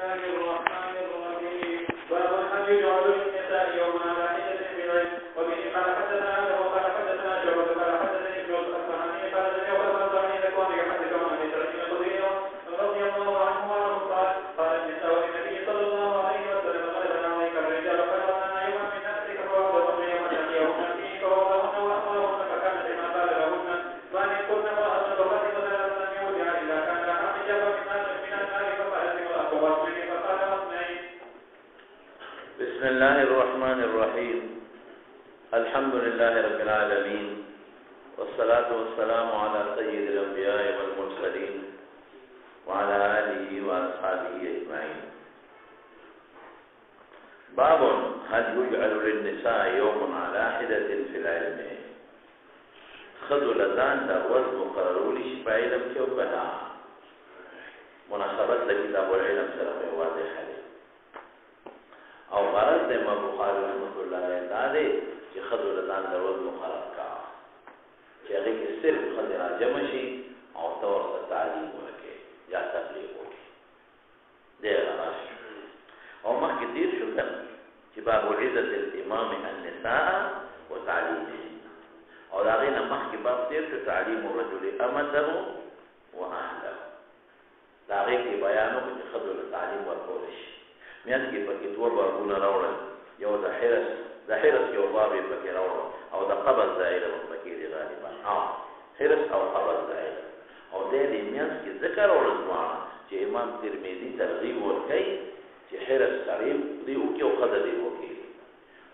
الله الرحمن الرحيم باب الحج جعل النساء يوم على حدة بالعلم وبه قال حدثنا عنه وقال حدثنا شعبة قال حدثني ابن الأصفهاني قال حدثني أبو الأنصاري ذكوان يحدث عن أبي سعيد الخدري رضي الله عنه وعنه قال النساء للنبي صلى الله عليه وسلم غلبنا عليك الرجال فقالنا يوما من نفسك فوضهن يوما تأتيهن فيه فوضهن وأمرهن فكانت ما قال لهن فأن كن وأن فاطمة لم يودع إلا كان لها حجابا من النار فقالت وأخوات مني فقال واثنين. بسم الله الرحمن الرحيم. الحمد لله رب العالمين والصلاة والسلام على سيد الأنبياء والمرسلين وعلى آله وأصحابه أجمعين. باب هل يجعل للنساء يوم على حدة في العلم خذوا لذان دا وز مقررولي شفا علم کیو کنا مناسبت لکتاب العلم سرم واضح ہے او غرض دے ما بخاری رحمت اللہ علیہ دادے چی خذوا لذان دا وز مقرر کا چی اگه که صرف خذ راجم شی او توسط تعلیم ورکے یا تبلیغ ورکے دے غراش او مخی دیر شو کن چی باب عزت الامام النساء و تعلیمه او دا غینا مخی باب دیر شو تعلیم الرجل امته و اهله دا غی کی بیانو که خذو تعلیم ورکولش میان کی پکی دو بابونه راوړل یو د حرس یو باب پکی راوړل او د قبض دایره پکی دی غالبا حرس او قبض دایره او دې میان کی ذکر ورځوان چې امام ترمذی ترغیب ورکړي چې حرس قریب دی او کې او قدر دی وکي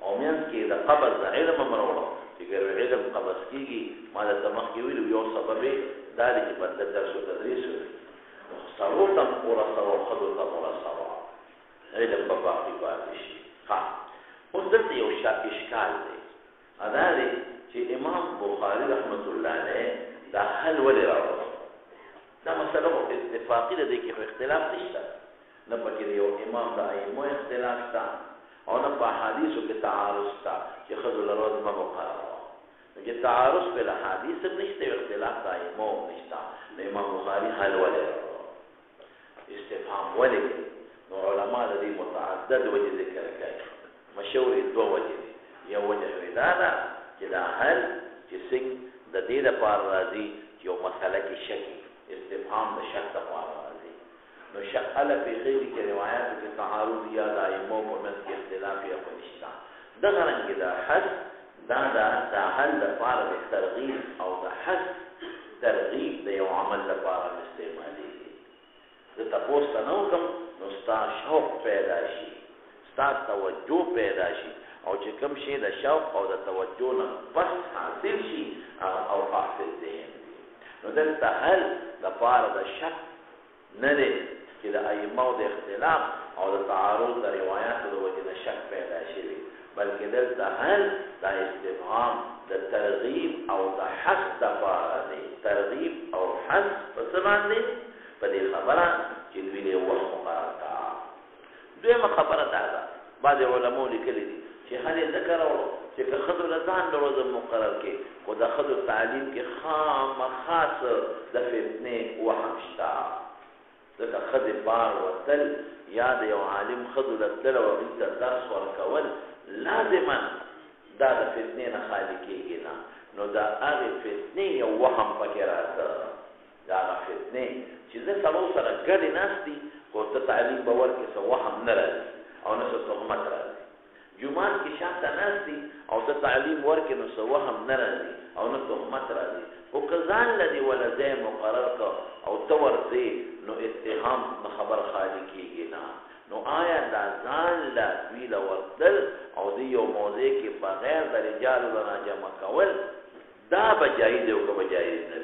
او میان کی د قبض دایره ممروړه چې ګر علم قبض کیږي ما د تمخ کې ویلو یو سبب دا دی چې بنده درس او تدریس صلوتم ورثه او خذوا ورثه علم په باقي پاتې شي. ها اوس دلته یو اشکال دی ادا دی چې امام بخاری رحمت الله علیه دا حل ولې راوړل دا مسله اتفاقی ده کې اختلاف نشته نه پکې یو امام د ائمه اختلاف تا او نه په حدیثو کې تعارض تا چې خذوا لروز ما بخاری چې تعارض په حدیث نشته اختلاف د ائمه نشته د امام بخاری حل ولې استفهام ولې نو علماء دې متعدد وجه ذکر کوي مشهور دو وجه یو وجه ودانا چې دا حل چې څنګه د دې لپاره راځي چې یو مسله کې شک استفهام د شک لپاره راځي نو شکل په غیر کې روایت کې تعارض یا د ائمه په منځ کې اختلاف یا نشته دغه رنګ دا حل دا حل لپاره د ترغیب او د حث ترغیب د یو عمل لپاره استعمالي د تاسو نو کوم نو ستا شوق پیدا شي ستا توجه پیدا شي او چې کوم شي د شوق او د توجه نه بس حاصل شي او حاصل دي نو دلته حل د پاره د شک نه دی چې د ائمه د اختلاف او د تعارض د روایتو د وجه نه شک پیدا شي بلکې دلته حل د استفهام د ترغیب او د حث د پاره دی ترغیب او حث په څه باندې په دې خبره چې دوی له وخت مقرر کا دویمه خبره ده بعض علماء لیکلي دي چې هله ذکر اورو چې خذو لزان د ورځ مقرر کې او د خذو تعلیم کې خاص د فتنه وحشتا ځکه خذ بار وتل یاد یو عالم خذو لتل او انت درس ورکول لازما دا د فتنه نه خالی کېږي نه نو دا هغه فتنه یو وهم پکې راځي دا فتنه چې زه تاسو سره ګډ ناشتي او ته تعلیم باور کې څه وهم نه راځي او نه څه تهمت راځي جمعات کې شاته ناشتي او ته تعلیم ورکې نو څه وهم نه راځي او نه تهمت راځي او کزان لدی ولا ځای مقرر کا او تور دې نو اتهام خبر خالی کېږي نه نو آیا دا ځان لا ویل ورتل او دې یو موضوع کې بغیر د رجال ولا جمع کول دا بجایز او که بجایز نه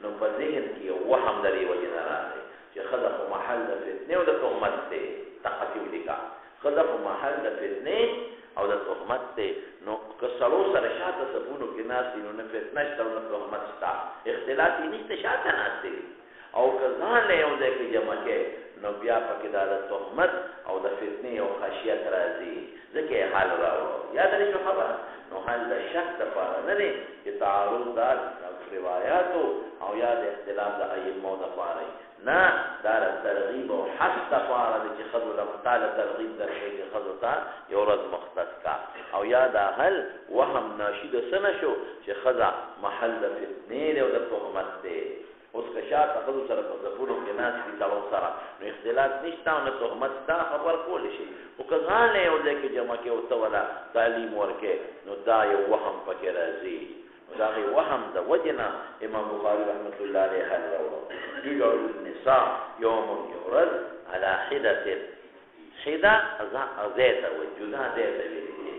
نو په ذهن کې وهم لري وجه نه راځي چې خذف محل د فتنه او د تهمت ته تخفیف لیکا خذف محل د فتنه او د تهمت ته نو کسلو سره شاته سبونو کې ناسي نو نه فتنه او نه تهمت شته اختلاف نشته شاته ناسي او کزان له یو ځای کې جمع کې نو بیا پکې د تهمت او د فتنه او خشیت راځي ځکه حال راو یاد لري خبره نو حل د شک دپاره نه دی چې تعارض دا روایاتو او یا د اختلاف د ائمو دپاره نه دا ترغیب او حث دپاره دی چې ښځو له تعالی ترغیب درکوي چې ښځو ته یو ورځ مختص کا او یا دا هل وهم ناشي د څه نه شو چې ښځه محل د فتنې دی او د تهمت دی اوس که شاته ښځو سره په صفونو کې ناست دي سړو سره نو اختلاط نشته او نه تهمت شته خبر کولی شي خو که ځان یې یو ځای کې جمع کې ورته وله تعلیم ورکې نو دا یو وهم پکې راځي نو د هغې وهم د وجې نه امام بخاري رحمت الله علیه حل راوړو یجعل النساء یوم یو ورځ علی حدة حده ځای ته وایي جدا ځای ته ویل کېږي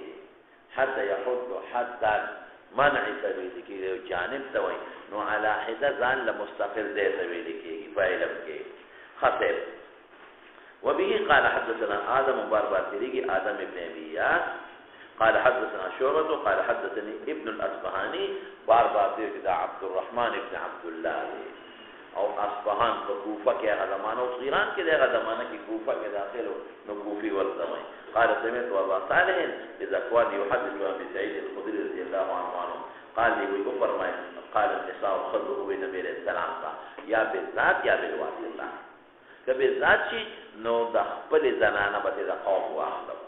حد یحد حدا منع ته ویل کېږي یو جانب ته وایي نو علی حده ځان له مستقل ځای ته ویل کېږي په علم کې خطیب وبه قال حدثنا آدم بار تیریږي آدم ابن ابي اياس قال حدثنا شعبة قال حدثني ابن الأصبهاني بار تیریږي دا عبد الرحمن ابن عبد الله او اصفهان په کوفه کې هغه زمانه او ایران کې هغه زمانه کې کوفه کې داخلو نو کوفي ورته وایي قال سمعت ابا صالح اذا كان يحدث عن سعيد الخدري رضي الله عنه قال لي وفرمای قال النساء خذوا النبي عليه السلام یا بالذات یا بالواسطه که بالذات شي نو د خپل زنانه به د قوم واخلو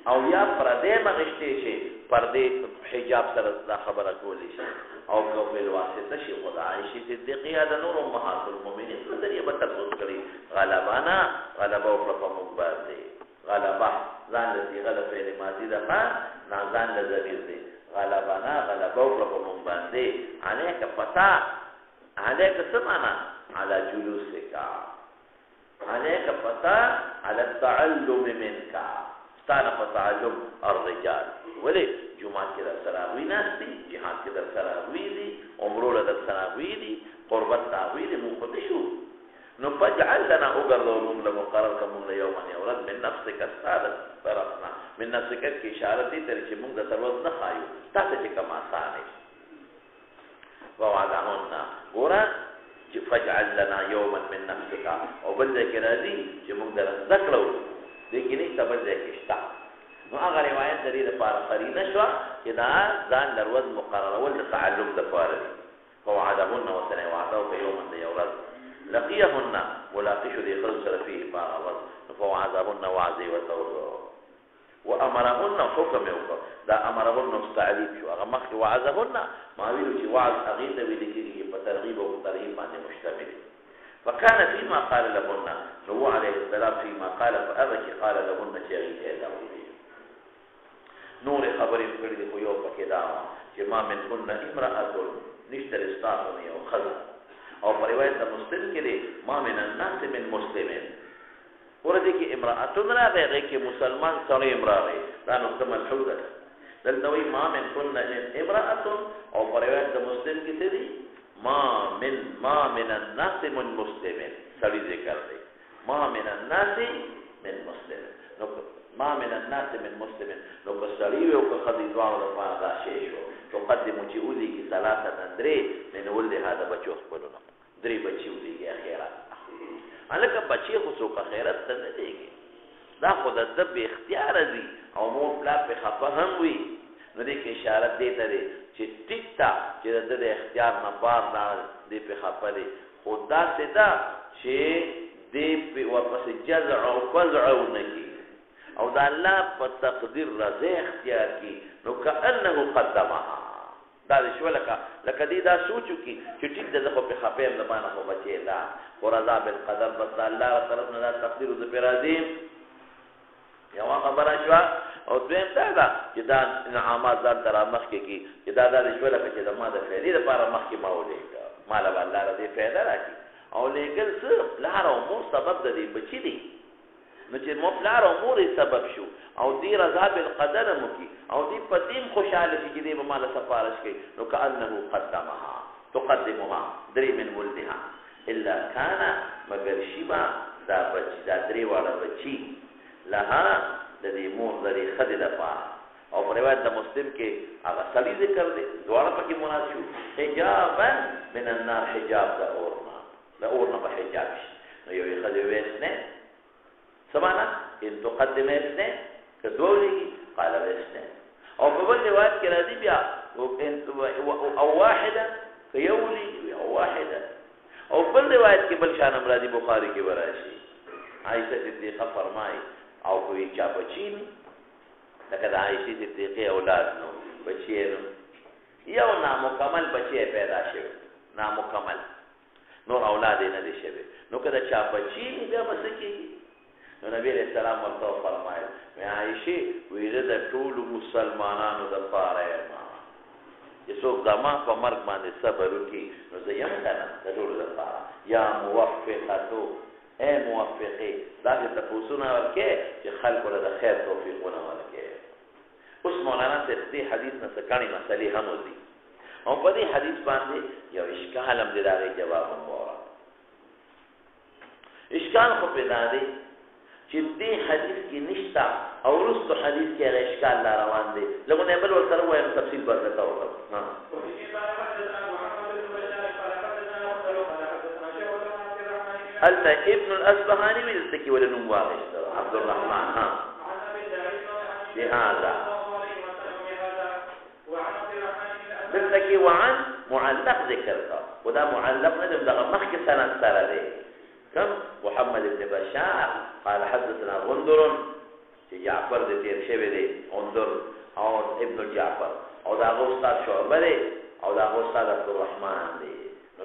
او یا پردې مغشتې شي پردې حجاب سره دا خبره کولی شي او که بالواسطه شي خدا عائشہ صدیقه دا نور امهات المؤمنین په ذریعہ به تاسو کړی غلبانا غلبه او په مقبل دی غلبه ځان دې غلبه فعل ماضی ده نه ځان له ضمیر دی غلبانا غلبه او په مقبل دی عليك فتا عليك سمعنا على جلوسك عليك فتا على التعلم منك ستانا فتعلم الرجال ولی جمعات کې در سراغوی ناستی جهاد کې در سراغوی دی عمرو در سراغوی دی قربت راغوی دی مون خود شو نو فجعل لنا اگردو مون لمقرر کمون لیومن یورد من نفسك استادت طرفنا من نفسك کی اشارت دی تری چه مون در سروز نخایو تاتا چه کم آسانی ووعدهن گورا فجعل لنا یوما من نفسك او بلده که رازی چه مون در ذکرو لیکن ایک تا بلده کشتا نو هغه روایت د دې لپاره قرینه شو چې دا ځان لروز مقررول د تعلم د لپاره فوعدهن وسنه وعده په یوم د یو ورځ لقيهن ملاقش دي خلق سره فيه باغ فوعدهن وعزي وتوضع وامرهن حكم وکړه دا امرهن مستعلیب شو هغه مخکې وعظهن ما ویلو چې وعظ هغې ته ویل کېږي په ترغیب او ترهیب باندې مشتمل فكان فيما قال لهن هو عليه السلام فيما قال فأبك قال لهن شيئا نور خبرې کړې دي خو یو پکې دا چې ما من هن امرأة نشتر استاذ یو خزر او په روایت د مسلم کې دی ما من الناس من مسلمين ورته کې امرأة راغی کې مسلمان سره امرأه دا نو څه مشهور ده دلته وی ما من هن امرأة او په روایت د مسلم کې دی ما من الناس من مسلمين سړي ذکر دی ما من الناس من مسلمين نو ما من الناس من مسلمين لو بسړي او که خدي دوانو د پاره دا شی شو تقدم چې ودي کې ثلاثه درې من ولد هذا بچو خپلونه درې بچي ودي کې اخیرات الکه بچي خو څوک اخیرت ته نه دیږي دا خو د دب اختیار دی او مو پلا په خفه هم وي نو دې کې اشاره دی ته چې ټیکتا چې د اختیار نه بار نه دی په خفه دی خدا سدا چې دې په واپس جزع او فزع ونکي او دا الله په تقدیر رضا اختیار کی نو کأنه قدمها دا شو لکه دې دا سوچو کی چې ټیک د خو په خپل نه باندې خو بچی دا ورضا بالقدر بس الله طرف نه دا تقدیر ز پر راضی یو خبره شو او دویم دا چې دا انعامات ځان تر مخ کې کی چې دا شو لکه چې د ما د فعلی لپاره مخ کې مولې مال الله رضی فایده راکې او لیکل څه لار او مو سبب د دې بچی دی نو چې مفلار امور سبب شو او دی رضا بالقدر مو کی او دی پدیم خوشاله چې دې به مال سفارش کوي نو کأنه قدمها تقدمها درې من ولدها الا كان مگر شبا دا بچی دا درې واړه بچی لها د دې مور د دې خدای د پاره او په روایت د مسلم کې هغه سړي ذکر دی دواړه پکې مناسب حجابا من النار حجاب د اورنا په حجاب شي نو یو خدای وېسنه سمانا ان تقدم اثنين كدولي قال اثنين او په بل روایت کې راځي بیا او واحده یولی او واحده او بل روایت کې بل شان راځي بخاری کې وراشي عائشہ صدیقہ فرمایي او کوئی چا بچین لکه د عائشہ صدیقہ اولاد نو بچی نو یو نامکمل بچی پیدا شو نامکمل نور اولاد نه دي شوی نو کله چا بچی بیا مسکی نو نبی علیہ السلام ورته فرمایي عائشہ ویره د ټول مسلمانانو د پاره ما چې څوک زما په مرګ باندې صبر وکړي نو زه یم کنه د ټول د پاره یا موفقتو اے موفقی دا چې تاسو نه ورکه چې خلکو له خیر توفیقونه ورکه اوس مولانا دې حدیث نه څکانی مسلې هم دي او په دې حدیث باندې یو اشکال هم دی راغی جواب هم وره اشکال خو پیدا دی چې دې حدیث کې نشتا او رستو حدیث کې اشکال لا روان دي لکه نه بل ورته وایم تفصیل ورته وکړه ها هل ابن الأصبهاني ويلتكي ولا نواغش عبد الرحمن ها بهذا بلتكي وعن معلق ذكرته وده معلق ندم ده مخي سنة سنة دي كم محمد بن بشار قال حدثنا غندر جعفر دي تير شبه دي غندر او ابن جعفر او ده استاد شعبه دي او ده استاد عبد الرحمن دي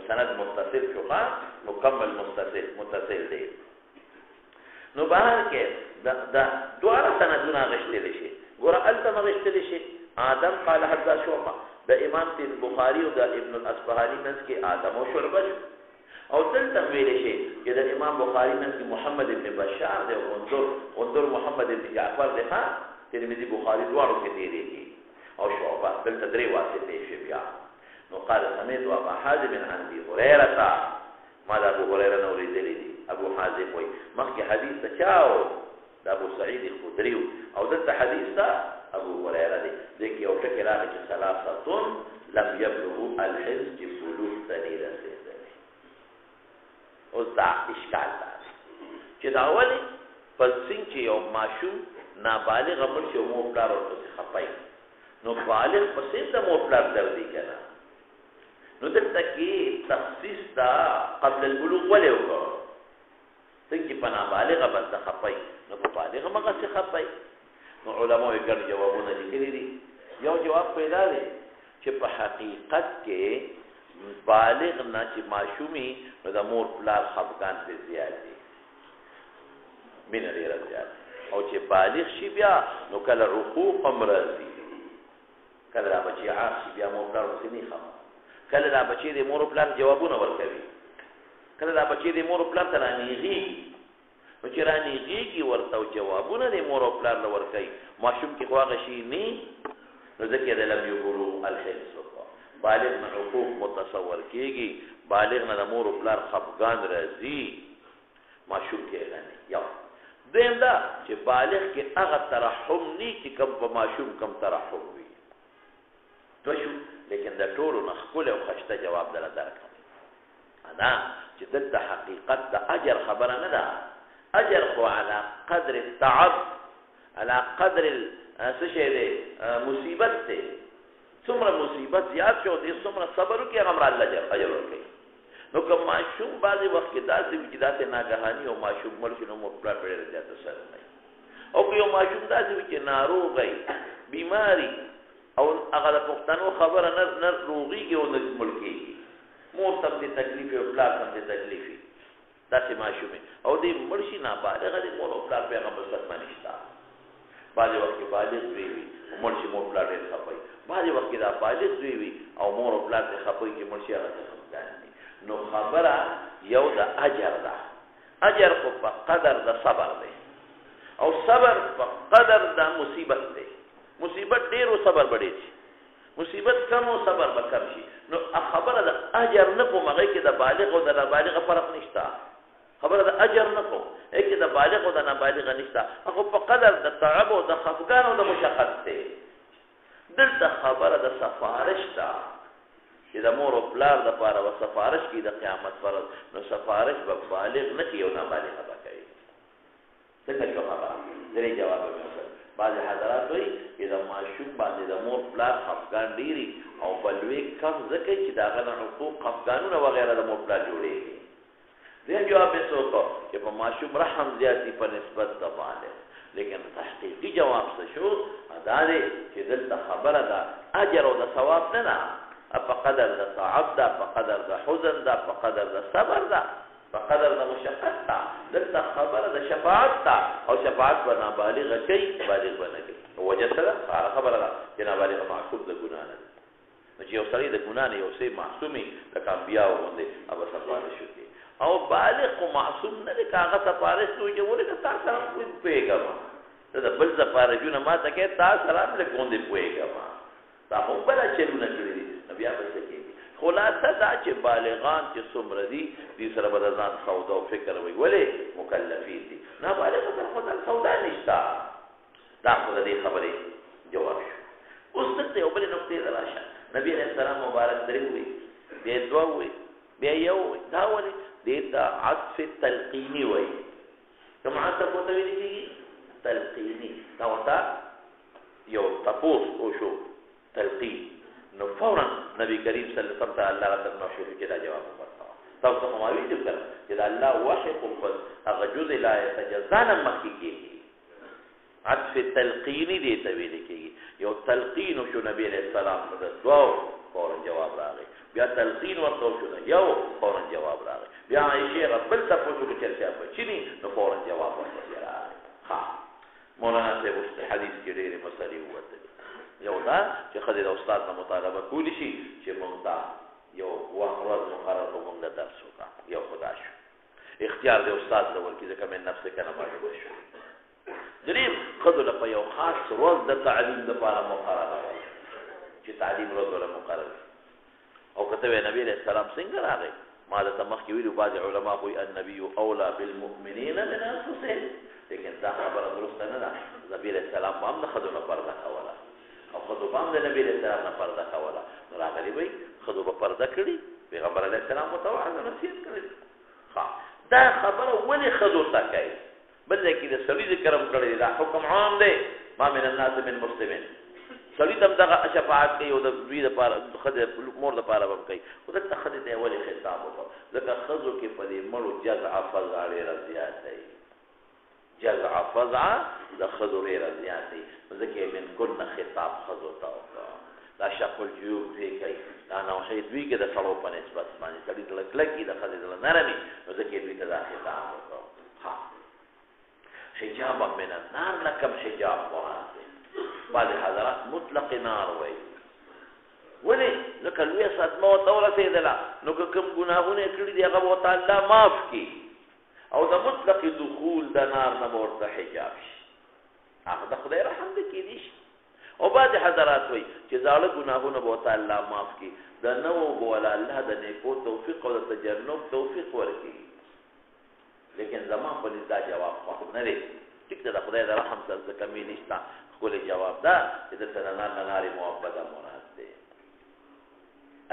سند متصل شوخا مکمل متصل دی نو بهر کې دا دواره سندونه غشتل شي ګوره التم غشتل شي آدم قال حدث شوخا د امام بخاری او د ابن الاصبهاني منځ کې آدم او شعبه او دلته ویل شي چې د امام بخاری منځ کې محمد ابن بشار دی او انظر محمد ابن جعفر دی ها ترمذی بخاری دواړو کې دی او شعبه دلته درې واسطې شي بیا نو قال سمعت ابا حازم عن ابي هريره ما ابو هريره نو لري ابو حازم وي مخکې حدیث چاو د ابو سعید الخدری او دغه حدیث دا ابو هريره دی ځکه یو ټکی راغی چې ثلاثه لم يبلغوا الحج بلوغ سنه رسیدلی اوس دا اشکال ده چې دا اولی پسین چې یو ماشوم نابالغ امر چې مو پلار ورته خپای نو بالغ پسې ته مو پلار دردي کنه نو دلته کې تخصیص دا قبل البلوغ ولې وکړو څنګه په نابالغه باندې خپای نو په بالغه مګه څه خپای نو علماء یې ګڼ جوابونه لیکلي دي یو جواب پیدا دی چې په حقیقت کې بالغ نه چې ماشومي نو د مور پلار خفقان په زیات دي مینه ډیره زیات او چې بالغ شي بیا نو کله رقوق امرضي کله را بچي عاق شي بیا مور پلار وسني خم کله دا بچی د مور پلان جوابونه ورکوي کله دا بچی د مور پلان ته رانیږي نو چې رانیږي ورته جوابونه د مور پلان له ورکوي ماشوم کې خواغه شي نه نو ځکه د لم یبلغ الحلم بالغ نه حقوق متصور کیږي بالغ نه د مور پلان خفقان راځي ماشوم کې غني یو دیم دا چې بالغ کې هغه ترحم نه چې کوم په ماشوم کم ترحم وي دوشو لیکن دا ټولو نخکول او خشته جواب دل درکم انا چې دلته حقیقت دا اجر خبره نه ده اجر خو على قدر التعب على قدر سشهده مصیبت ته څومره مصیبت زیات شو دي څومره صبر وکي هغه مر الله اجر ورکړي نو کوم ماشوم بعضی وخت کې داسې چې داسې ناګهاني او ماشوم مرشي نو مخبر پړل زیات سره نه او یو ماشوم داسې چې ناروغي بیماری او هغه د پښتنو خبره نه روغيږي او نه ملکيږي مور تم دي تکلیف او پلار تم دي تکلیف داسې ماشومه او دې مرشي نه بالغ دي مور او پلار په هغه مستقبل نشتا بعضی وخت بالغ وي او مرشي مور پلار دې خپي بعضی وخت دا بالغ وي او مور او پلار دې خپي چې مرشي هغه خپل نو خبره یو د اجر ده اجر په قدر د صبر دی او صبر په قدر د مصیبت دی مصیبت ډیر او صبر بډې شي مصیبت کم او صبر به کم شي نو خبره د اجر نه په مغه کې د بالغ او د نابالغ فرق نشته خبره د اجر نه په کې د بالغ او د نابالغ نشته هغه په قدر د تعب او د خفقان او د مشقت دی دلته خبره د سفارش ده چې د مور او پلار د پاره و سفارش کې د قیامت پر نو سفارش به بالغ نه کی او نابالغ به کوي څنګه خبره درې جواب ورکړ بعضې حضرات وایي چې د ماشوم باندې د مور پلار خفګان ډېري او بلوې کم ځکه چې د هغه نه حقوق خفګانونه وغیره د مور پلار جوړېږي. دې جواب یې څه وکړو چې په ماشوم رحم زیاتي په نسبت د بالغ، لیکن تحقیقي جواب څه شو؟ دا دی چې دلته خبره ده اجر او د ثواب نه ده، په قدر د تعب ده، په قدر د حزن ده، په قدر د صبر ده، په قدر د مشقت ده. دلته خبره د شفاعت ده او شفاعت به نابالغه کوي، بالغ به نه کوي. وجه څه ده؟ هغه خبره ده چې نابالغه معصوم د ګناه نه ده. نو چې یو سړی د ګناه نه یو څه معصومي لکه انبیاو غوندې هغه سفارش وکړي، او بالغ خو معصوم نه دی که هغه سفارش کوي چې ولې که تا سره پوهېږم ته د بل سفارشونه ما ته کوې، تا سره هم لږ غوندې پوهېږم، تا خو بله چلونه کړي دي، نو بیا به څه کېږي. خلاصه دا چې بالغان چې څومره دي دې سره به د ځان سودا او فکر وي، ولې مکلفین دي. نابالغو سره خو ځان سودا نشته. دا خو د دې خبرې جواب شو. اوس دلته یو بلې نقطې ته راشه. نبي علیه السلام مبارک درې ووایي، بیا دوه ووایي، بیا یو ووایي. دا ولې دې ته عطف تلقیني وایي. کوم عطف ورته ویل کېږي؟ تلقیني. دا ورته یو تپوس وشو، تلقین. نو فورا نبی کریم صلی الله علیه وسلم ته الله رب العالمین چې دا جواب ورکړ. تاسو خو ما ویل کړه چې دا الله وحی خو هغه جزء لا يتجزا نه مخکې کېږي. عطف تلقیني دې ته ویل کېږي. یو تلقین شو نبی علیه السلام ته دوه فورا جواب راغی، بیا تلقین ورته شو یو فورا جواب راغی، بیا عائشې ربل تاسو کې چرچا بچینی نو فورا جواب ورته راغی. ها مولانا صاحب اوس حدیث کې ډېرې مسلې وته. یو دا چې ښځې د استاد نه مطالبه کولی شي چې موږ ته یو وخت ورځ مقرر کړو موږ له درس وکړه، یو خدا شو اختیار د استاد له ورکړي ځکه من نفس که نه معلومه شو. دریم ښځو له په یو خاص ورځ د تعلیم دپاره مقرره وه چې تعلیم ورځ ورله مقرر وي. او که ته وایې نبي علیه السلام څنګه راغی؟ ما درته مخکې ویلي بعضې علما وایي النبي اولا بالمؤمنین من انفسهم، لیکن دا خبره درسته نه ده. نبي علیه السلام به هم د ښځو نه پرده کوله او ښځو به هم د نبي علیه السلام نه پرده کوله. نو راغلي وایي ښځو به پرده کړي، پیغمبر علیه السلام ورته وعظ نصیحت کړی. دا خبره ولې ښځو ته کوي؟ بل ځای کې د سړي ذکر هم کړی دی، دا حکم عام دی، ما من الناس من مسلمین. سړي ته هم دغه شفاعت کوي او د دوی دپاره ښځې مور دپاره به هم کوي. خو دلته ښځې ته یې ولې خطاب وکړو؟ ځکه ښځو کې په دې مړو جزع فزع ډېره زیات دی. جزع فزع د ښځو ډېره زیات دی، ځکه یې من کل نه خطاب ښځو ته وکړو. دا شق الجیوب دوی کوي، دا نوحې دوی کې د سړو په نسبت باندې سړي زړه کلک وي، د ښځې زړه نرم وي، نو ځکه یې دوی ته دا خطاب وکړو. حجابا من النار نه کم حجاب مراد دی. بعضې حضرات مطلق نار وایي. ولې؟ ځکه لویه صدمه ورته ورسېدله، نو که کوم ګناهونه یې کړي دي هغه به ورته الله معاف کړي او د مطلق دخول د نار نه به ورته حجاب شي. هغه د خدای رحم دی کېدی شي. او بعضې حضرات وایي چې زاړه ګناهونه به ورته الله معاف کړي، د نوو به وله الله د نیکو توفیق او د تجنب توفیق ورکړي. لیکن زمان په نس دا جواب خوښ نه دی. ټیک ده، د خدای د رحم سره څه کمي نشته. ښکلی جواب ده چې دلته د نار نه نارې محبته مراد دی.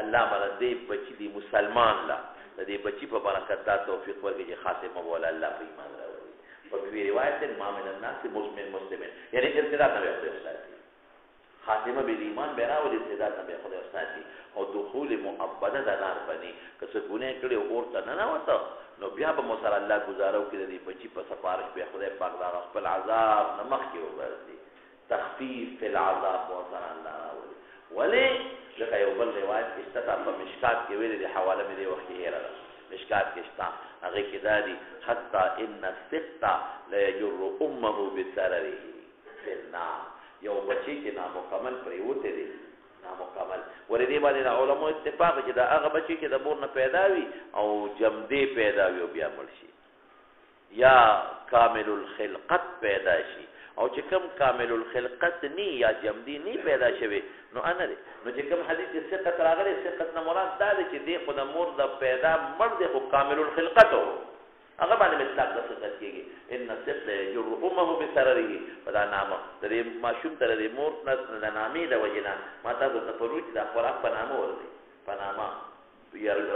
الله به د دې بچي دی مسلمان له د دې بچي په برکت دا توفیق ورکړي چې خاتمه به وله الله په ایمان راوړي. په فی روایت ما من الناس مسلمین، یعنې ارتداد نه به خدای وساتي، خاتمه بالایمان به راولي، ارتداد نه به خدای وساتي او دخول مؤبده د نار بني. که څه ګناه کړي او اور ته ننوته نو بیا به مو سره الله ګزاره وکړي د دې بچي په سفارش به خدای پاک د هغه خپل عذاب نه مخکې وباسي، تخفیف فی العذاب به ورسره الله راولي. ولې؟ ځکه یو بل روایت کې شته، په مشکات کې ویلي دي، حواله مې دې وخت کې هېره ده، مشکات کې شته، هغې کې دا دي حتی ان السقط لیجر امه بسرره فی النار. یو بچی چې نامکمل پرېوتی دی، نامکمل ولې دې باندې د علماء اتفاق چې دا هغه بچی چې د مور نه پیدا وي او جمدې پیدا وي او بیا مړ شي، یا کامل الخلقت پیدا شي، او چې کوم کامل الخلقت نی یا جمدې نی پیدا شوی نو نه دی. نو چې کوم حدیث کې ثقت راغلی، ثقت نه مراد دا دی چې دی خو د مور د پیدا مړ دی خو کامل الخلقت و، هغه باندې مطلق د ثقت کېږي. ان السقط یجر امه بسرره، په دا نامه د دې ماشوم ته د مور نه د نامې د وجې نه ما تاسو ته په روج د خوراک په نامه ورځي، په نامه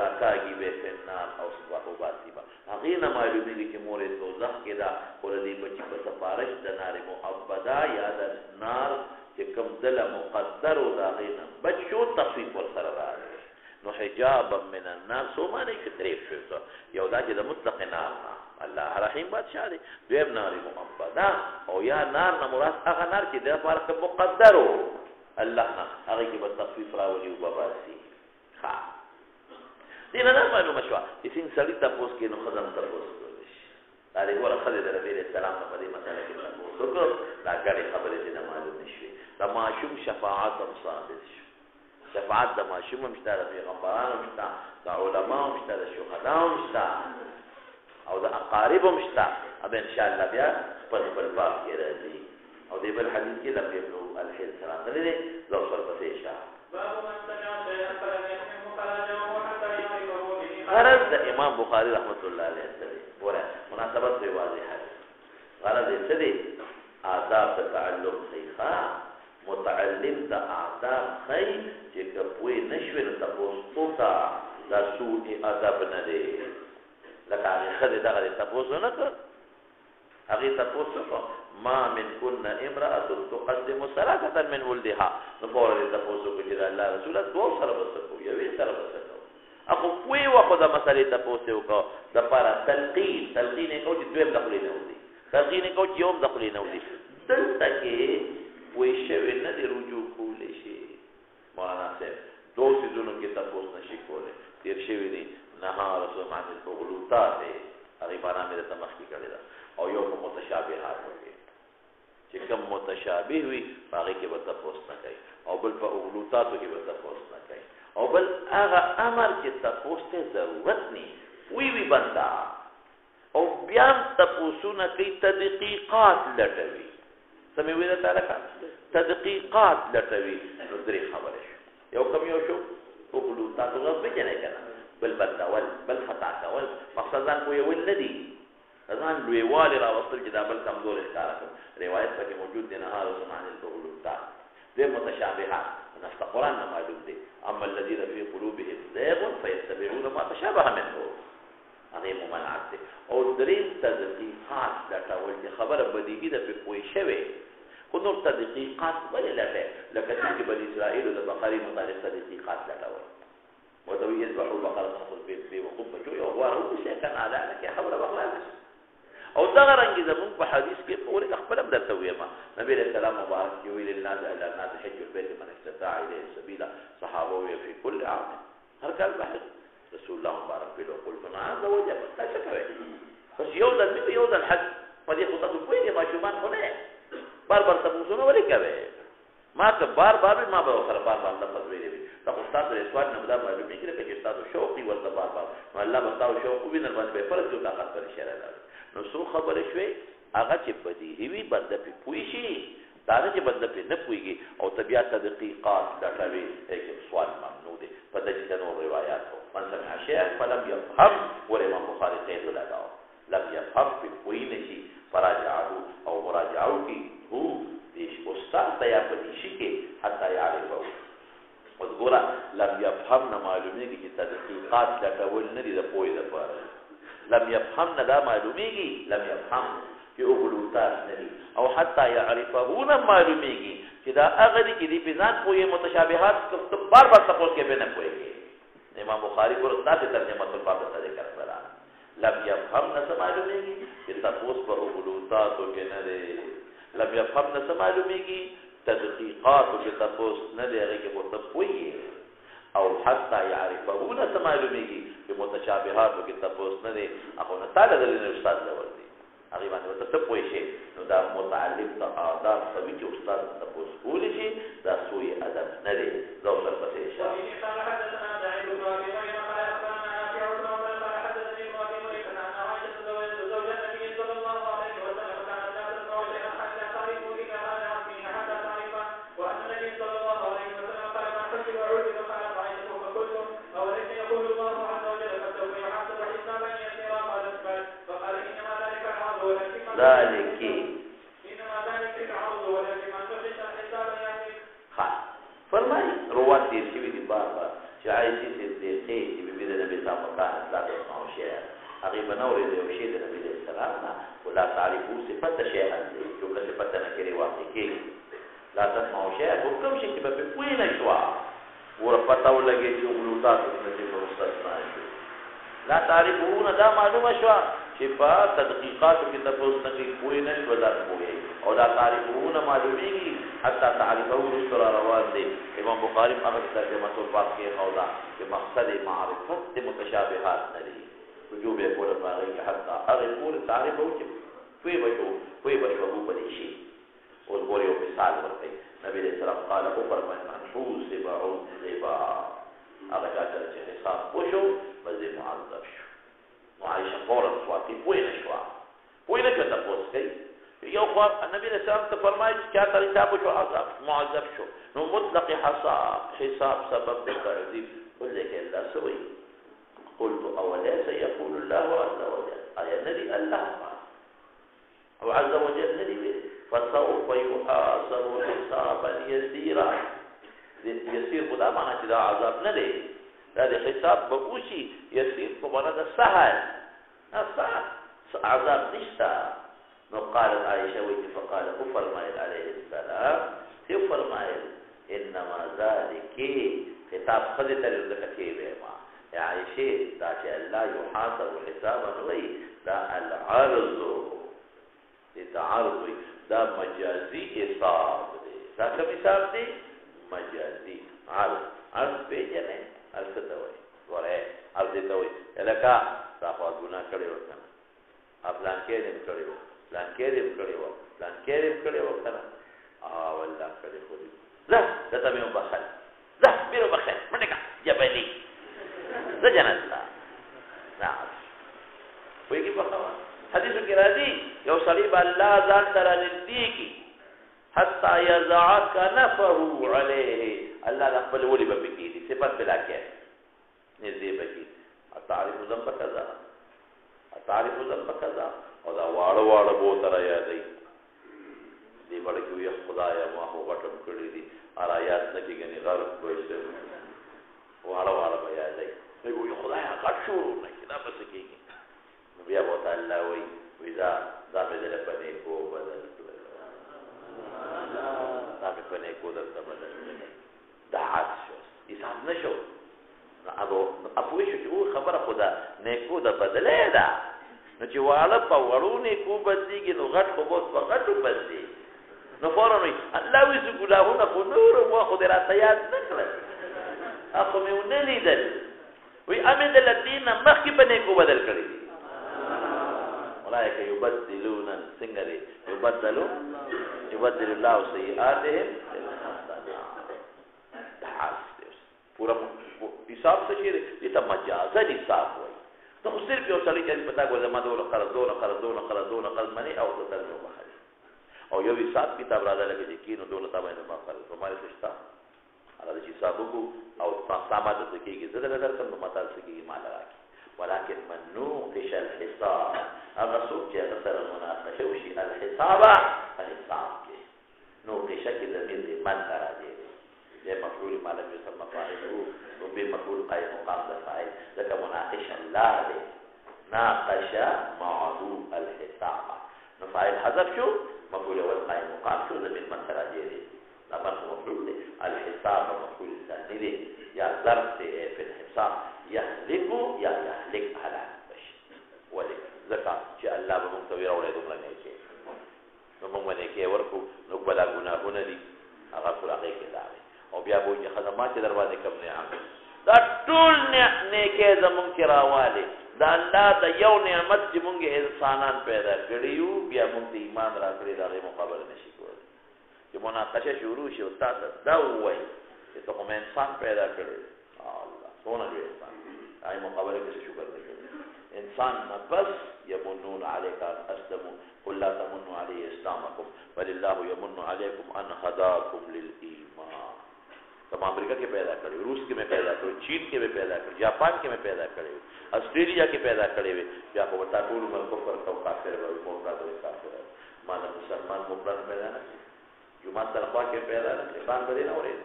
راکاږي به فنار او صبح او باسیبه. هغې نه معلومېږي چې مور یې دوزخ کې ده، خو د دې بچي په سفارش د نار مؤبده دا یا د نار چې کوم دله مقدر و د هغې نه بچ شو تخفیف ورسره راغی نو حجابا من النار څو معنی چې تریف شو یو دا چې د مطلق نار نه الله رحیم بادشاہ دی دویم نار مؤبده او یا نار نه مراد هغه نار چې د لپاره مقدر و الله نه هغې کې به تخفیف راولي او به باسي ښه دې نه دا معلومه شوه چې څنګه سړي تپوس کوي نو ښځه هم تپوس کولی شي دا دی ګوره ښځې د نبي علیه السلام نه په دې مسله کې تپوس وکړو دا ګڼې خبرې ځینې معلومې شوې د ماشوم شفاعت هم ثابت شو شفاعت د ماشوم هم شته د پیغمبرانو هم شته د علما هم شته د شهدا هم شته او د اقارب هم شته اب انشاءالله بیا خپل خپل باب کې راځي او دې بل حدیث کې لم یبلغ الحل سره راغلی دی لو ورپسې شه غرض د امام بخاری رحمت الله علیه سره ګوره مناسبت به واضحه ده غرض یې څه دی آداب د تعلم ښیښه متعلم د آداب ښیي چې که پوه نه شوې نو تپوس وکړه دا سوء ادب نه دی لکه هغې ښځې دغه دی تپوس ونه کړ هغې تپوس وکړه ما من کن امرأة تقدم ثلاثة من ولدها نو فوره دې تپوس وکړو چې د الله رسوله دوو سره به څه کوو یوې سره به څه کوو اخو پوه وه خو د مسلې تپوس یې وکړو دپاره تلقین یې کوو چې دویم د خولې نه وځي تلقین یې کوو چې یو هم د خولې نه وځي دلته کې پوه شوې نه دې رجوع کولی شي مولانا صاحب دوو څیزونو کې تپوس نه شي کولی تېر شوي دي نهى رسول الله عن الغلوطات هغې معنا مې درته مخکې کړې ده او یو په متشابهاتو کې چې کوم متشابه وي په هغې کې به تپوس نه کوي او بل په غلوطاتو کې به تپوس نه کوي او بل هغه امر چې تپوس ته ضرورت نه وي بنده او بیا هم تپوسونه کوي تدقیقات لټوي څه مې ویل تعالی تدقیقات لټوي نو درې خبرې شو یو کم یو شو غلوطاتو غو پېژنئ که نه بل بدلول بل خطا کول مقصد ځان پوهول نه دي ځان لویوالی راوستل چې دا بل کمزور ښکاره کړ روایت پکې موجود دی نهى رسول عن الغلوطات دویم متشابهات نص قرآن نه معلوم دی اما الذین فی قلوبهم زیغ فیتبعون ما تشابه منه هغې ممنعت دی او دریم تدقیقات لټول چې خبره بدیهي ده پرې پوه شوې خو نور تدقیقات ولې لټوې لکه څنګه چې بني اسرائیلو د بقرې متعلق تدقیقات لټول ودوی یذبحوا بقرة تأخذ بوقوف بجوع وغواره وشي كان على لك يا حول بخلاص او دغه رنګ زمون په حدیث کې اورې خپل هم درته ویما نبی رسول الله مبارک وی للناس الى الناس حج البيت من استطاع اليه سبيلا صحابه في كل عام هر کال بحث رسول الله مبارک په قلت نعم وجب تاسو کوي بس یو ځل حج په دې خطه کوی دی ماشومان خو نه بار تاسو نو ولې کوي ما که بار ما به سره بار لفظ ویلې دا استاد رسوان نه دا معلومه کړي چې استاد شوقي ورته بار نو الله به تاسو شوق ویني باندې به فرض جو طاقت پر اشاره لري نو څو خبرې شوي هغه چې بدیهي وي بنده پې پوه شي دا نه چې بنده پې نه پوهېږي او طبیعت تدقیقات لټوي لیکن سوال ممنوع دی په داسې د نور روایاتو من سمع شیئا فلم یفهم ور امام بخاري قید لګاو لم یفهم پې پوه نه شي فراجعه او مراجعه وکړي هو استاد ته یا په دې شي کې حتی یعرفه اوس ګوره لم یفهم نه معلومېږي چې تدقیقات لټول نه دي د پوهې دپاره لم يفهم دا معلومیږي لم يفهم چې غلوطات نه دي او حتی يعرفه نه معلومیږي چې دا هغه دي چې دې په ځان پوهې متشابهات بار تپوس کې به نه پوهېږي امام بخاري ګوره داسې ترجمه الباب ته ذکر کړه لم يفهم نه معلومیږي چې تپوس په غلوطاتو کې نه دی لم يفهم نه معلومیږي تدقیقاتو کې تپوس نه دی هغې کې ورته پوهېږي او حتی يعرفه نه معلومیږي چې متشابهاتو کې تپوس نه دی هغه نه تعالی دلې استاد لور دی هغې باندې ورته ته پوه شي نو دا متعلق د آداب کوي چې استاد تپوس کولی شي دا سوء ادب نه دی زه اوس ورپسې شه ذلك فرمای روات دیر شوی دی بابا چې عایشې صدیقې چې بیبي د نبي صاحب مکان اطلاق اسمعو شیئا هغې به نورې د یو شی د نبي علیه السلام نه ولا تعریفو صفت شیئا دی جمله صفت نکرې واقع لا تسمعوا شيئا حکم شي چې په پوی نه شو ورپتا ولګي چې غلوطات د مستثنا شي لا تعرفون دا معلومه شو چې په تدقیقاتو کې تاسو نه پوی نه شو دا پوی او لا تعرفون معلومیږي حتی تعرفون رسول روان دي امام بخاری هغه ترجمه الباب کې قولا چې مقصد معرفت د متشابهات نه دي وجوب يقول باغي حتى اغفور تعرفوا في بشو په شي او ګوريو مثال ورته نبی رسول الله قال او فرمان منحوس بعض غبا هغه چې حساب وشو بزي معذب شو معايشه فورا سواقي وين شو تاسو کوي یو خو نبی رسول الله ته فرمایي چې چا ته حساب وشو عذاب معذب شو نو مطلق حساب سبب د تعذيب ولکه الله سوي قلت اوليس يقول الله عز وجل اي الذي الله او عز وجل الذي فسوف يحاسب حسابا يسيرا يسير خدا معنا چې دا عذاب نه دی دا د حساب به وشي يسير په معنا د سهل عذاب نشته نو قالت عائشه ويتي فقال فرمایل عليه السلام فرمایل انما ذلك خطاب خذ تر ذکر ما يا عائشه دا چې الله يحاسب حسابا وي دا العرض تعرض دا مجازي حساب دی دا کوم حساب دی مجازي عرض پیجنه عرض ته وای وره عرض ته وای الکا دا خو ګناه کړی وکنه خپلان کې دې کړی و پلان کې دې کړی و کنه والله کړی خو دې لا دا ته مې وبخل لا بیرو بخل منګه جبلی زه جنت لا نعم وایي په خوا حدیث کې راځي یو صلیب الله ځان تر نږدې کی حتا یزع کنفه علیه الله خپل ولي به کې دي صفات بلا کې نږدې بکی تعریف ذنب کذا او دا واړه بو تر یادې دی ورکه یو خدایا ما هو غټم کړی دي آیات نه کېږي غرق وایي واړه به یادې دی خدایا غټ شو نه کدا بس کېږي بیا وته الله وی دا بدل پنه کو بدل دا پنه کو درته بدل دا عادت شو حساب نشو نو اپوی شو چې خبره خدا نیکو دا بدلې ده نو چې واړه په وړو نیکو بدلېږي نو غټ خو بوس په غټو بدلې نو فورا وی الله وی چې ګناهونه خو نور مو خو راته یاد نه کړل اخو مې ونه لیدل وی امه د لدین مخکې په نیکو بدل کړی ملائکه یبدلون سنگری یبدل الله سیئاتهم پورا حساب څه شي دې ته مجازا حساب وای نو خو صرف یو څلې چې پتا کوله ما دوله قرض منی او تلو بخاري او یو حساب کتاب راځي لکه چې کینو دوله تابع نه ما قرض کومه څه هغه چې حساب کو او سامان د کېږي زړه درته نو ماته څه کېږي مال راکې ولكن من نوقش الحساب هذا سوق يا ترى المناقشه وشي الحساب کې نوقش کې د دې من راځي ده مفعول ما لم يسمى فاعله وبمفعول قائم مقام فاعل ذلك مناقشه لا ده ناقش معه الحساب نفعل حذف شو مفعول والقائم مقام شو ده من راځي ده مفعول الحساب مفعول ثاني ده يا ظرف في الحساب يهلك على بشي ولك زکات چې الله به موږ ته ویراولې دومره نه کې نو موږ باندې کې ورکو نو بلا ګناهونه دي هغه ټول هغه کې دا او بیا به چې خدمات دروازه کوم نه عام دا ټول نه کې زمونږ کې راواله دا الله د یو نعمت چې موږ انسانان پیدا کړیو بیا موږ ته ایمان راکړي دا غي مقابله نشي کولای چې مناقشه شروع شي او تاسو دا وایي چې ته کوم انسان پیدا کړی الله څونه دی انسان ay مقابله کې شکر نه کوي انسان بس يمنون عليك ان اسلموا قل لا تمنوا علي اسلامكم بل الله يمن عليكم ان هداكم للايمان تم امریکا کې پیدا کړی روس کې مې پیدا کړی چین کې مې پیدا کړی جاپان کې مې پیدا کړی استرالیا کې پیدا کړی بیا په وتا ټول ملک پر تو کافر وي مو کا دوی کافر مانه مسلمان مقرن پیدا نه جمعه طرفا کې پیدا نه ایمان بری نه اوري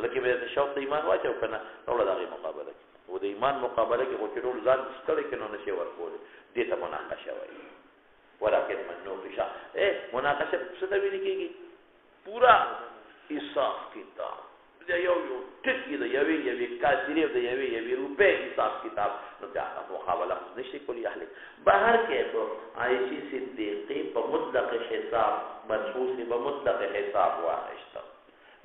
لکه به شوق ایمان واچو کنه نو لږه مقابله و د ایمان مقابله کې غوښتل ځان ستړي کینو نشي ورکول دې ته مناقشه وایي ولکن من نوقشه مناقشه څه ته ویل کېږي پورا حساب کتاب یو ټکی د یوې کاسرې د یوې روپۍ حساب کتاب نو بیا مقابله نشي کولی اهل بهر کې تو عائشہ صدیقه په مطلق حساب منحوس په مطلق حساب واغشته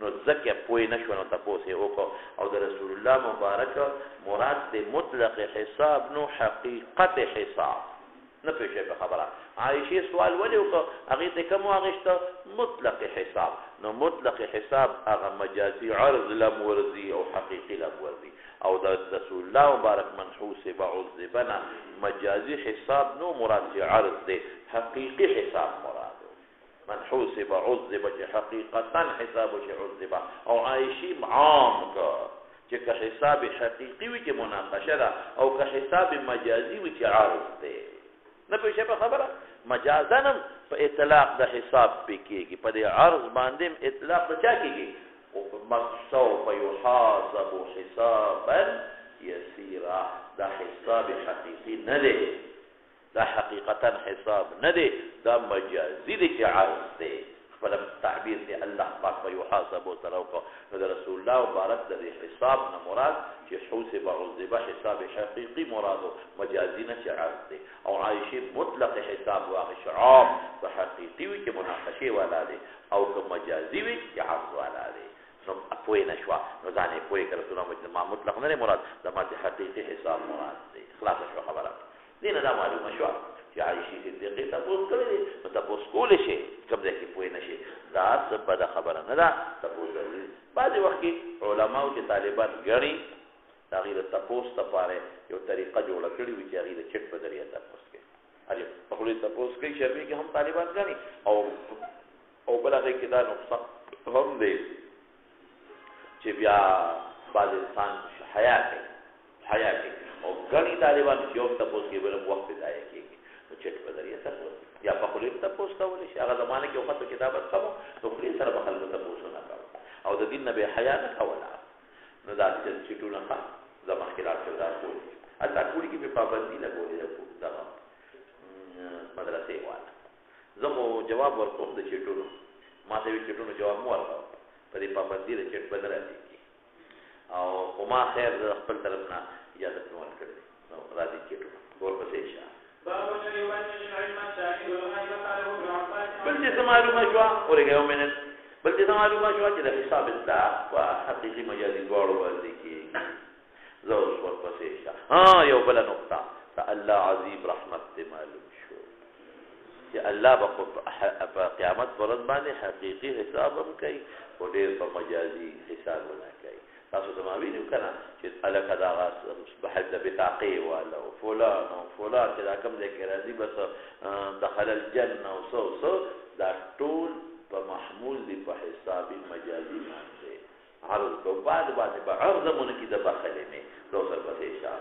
نو ځکه پوی نشو نو تاسو وکړو او د رسول الله مبارک مراد د مطلق حساب نو حقیقت حساب نه پېښه په خبره عائشہ سوال ولې وکړ هغه ته کوم واغشته مطلق حساب نو مطلق حساب هغه مجازي عرض لم ورزي او حقيقي لم ورزي او د رسول الله مبارک منحوس بعذبنا مجازي حساب نو مراد عرض دی حقيقي حساب مراد منحوس بعذب حقيقتا حساب عذب او عائشہ عام کا چې که حساب حقيقي وي چې مناقشه ده او که حساب مجازي وي چې عرض دی نه پېښه په خبره مجازنم په اطلاق د حساب پکېږي په دې عرض باندې اطلاق د چا کېږي او سوف يحاسب حسابا يسيرا دا حساب حقيقي نه دی دا حقیقتا حساب نه دی دا مجازي دی چې عرض دی خپل تعبیر دی الله پاک په يحاسب وتروکو نو د رسول الله مبارک د حساب نه مراد چې حوسب عذب حساب حقيقي مراد مجازي نه چې عرض دی او عائشہ مطلق حساب واغش عام په حقيقي وي چې مناقشه والا دی او که مجازي وي چې عرض والا دی نو پوی نشوا نو ځانې پوی کړو نو ما مطلق نه مراد د ماته حقيقي حساب مراد دی خلاص شو خبره دینه دا معلومه شو چې عائشہ صدیقه تاسو کړی نو تاسو کول شي کوم ځای کې پوی نشي دا څه بده خبره نه ده تاسو ضروري بعض وخت کې علماو چې طالبان غړي دا غیر تاسو لپاره یو طریقه جوړ کړی وي چې غیر چټ په ذریعہ تاسو کې اړ په خپل تاسو کې شرمې کې هم طالبان غړي او بلغه کې دا نقصان هم دی چې بیا بعض انسان حیا کوي او غني طالبان یو تاسو کې بل وخت ضایع کیږي نو چټ په ذریعہ تاسو یا په خپل تاسو کول شي هغه زمانه کې وخت کتابت کوم نو خپل سره په خلکو تاسو نه کوي او د دین نه به حیا نه کوله نو دا چې ټول نه زما خلاف دا کوي اته کولی کې په پابندي نه کوي دا مدرسې والا زمو جواب ورکوم د چټونو ما ته وی چټونو جواب مو ورکاو په دې پابندي د چټ بدل راځي او ما خیر خپل طرف نه اجازه نو ورکړي نو راځي چټونو ور پسې شه بل چې معلومه شو اورګه ومنه بل چې معلومه شو چې د حساب الله او حقيقي مجازي دواړو باندې کې زو ور پسې شه یو بل نقطه الله عظیم رحمت دې معلوم شو چې الله په قیامت ورځ باندې حقيقي حساب هم کوي او ډېر په مجازي حساب نه کوي تاسو ته ما ویلو کنه چې الکه دا غاس بحد بتاقي ولا فلان او فلان چې دا کوم ځای کې راځي بس دخل الجنه او سو دا ټول په محمول دي په حسابي مجازي باندې عرض کو بعد به عرض مونږ کې د بخلې نه لو سر په حساب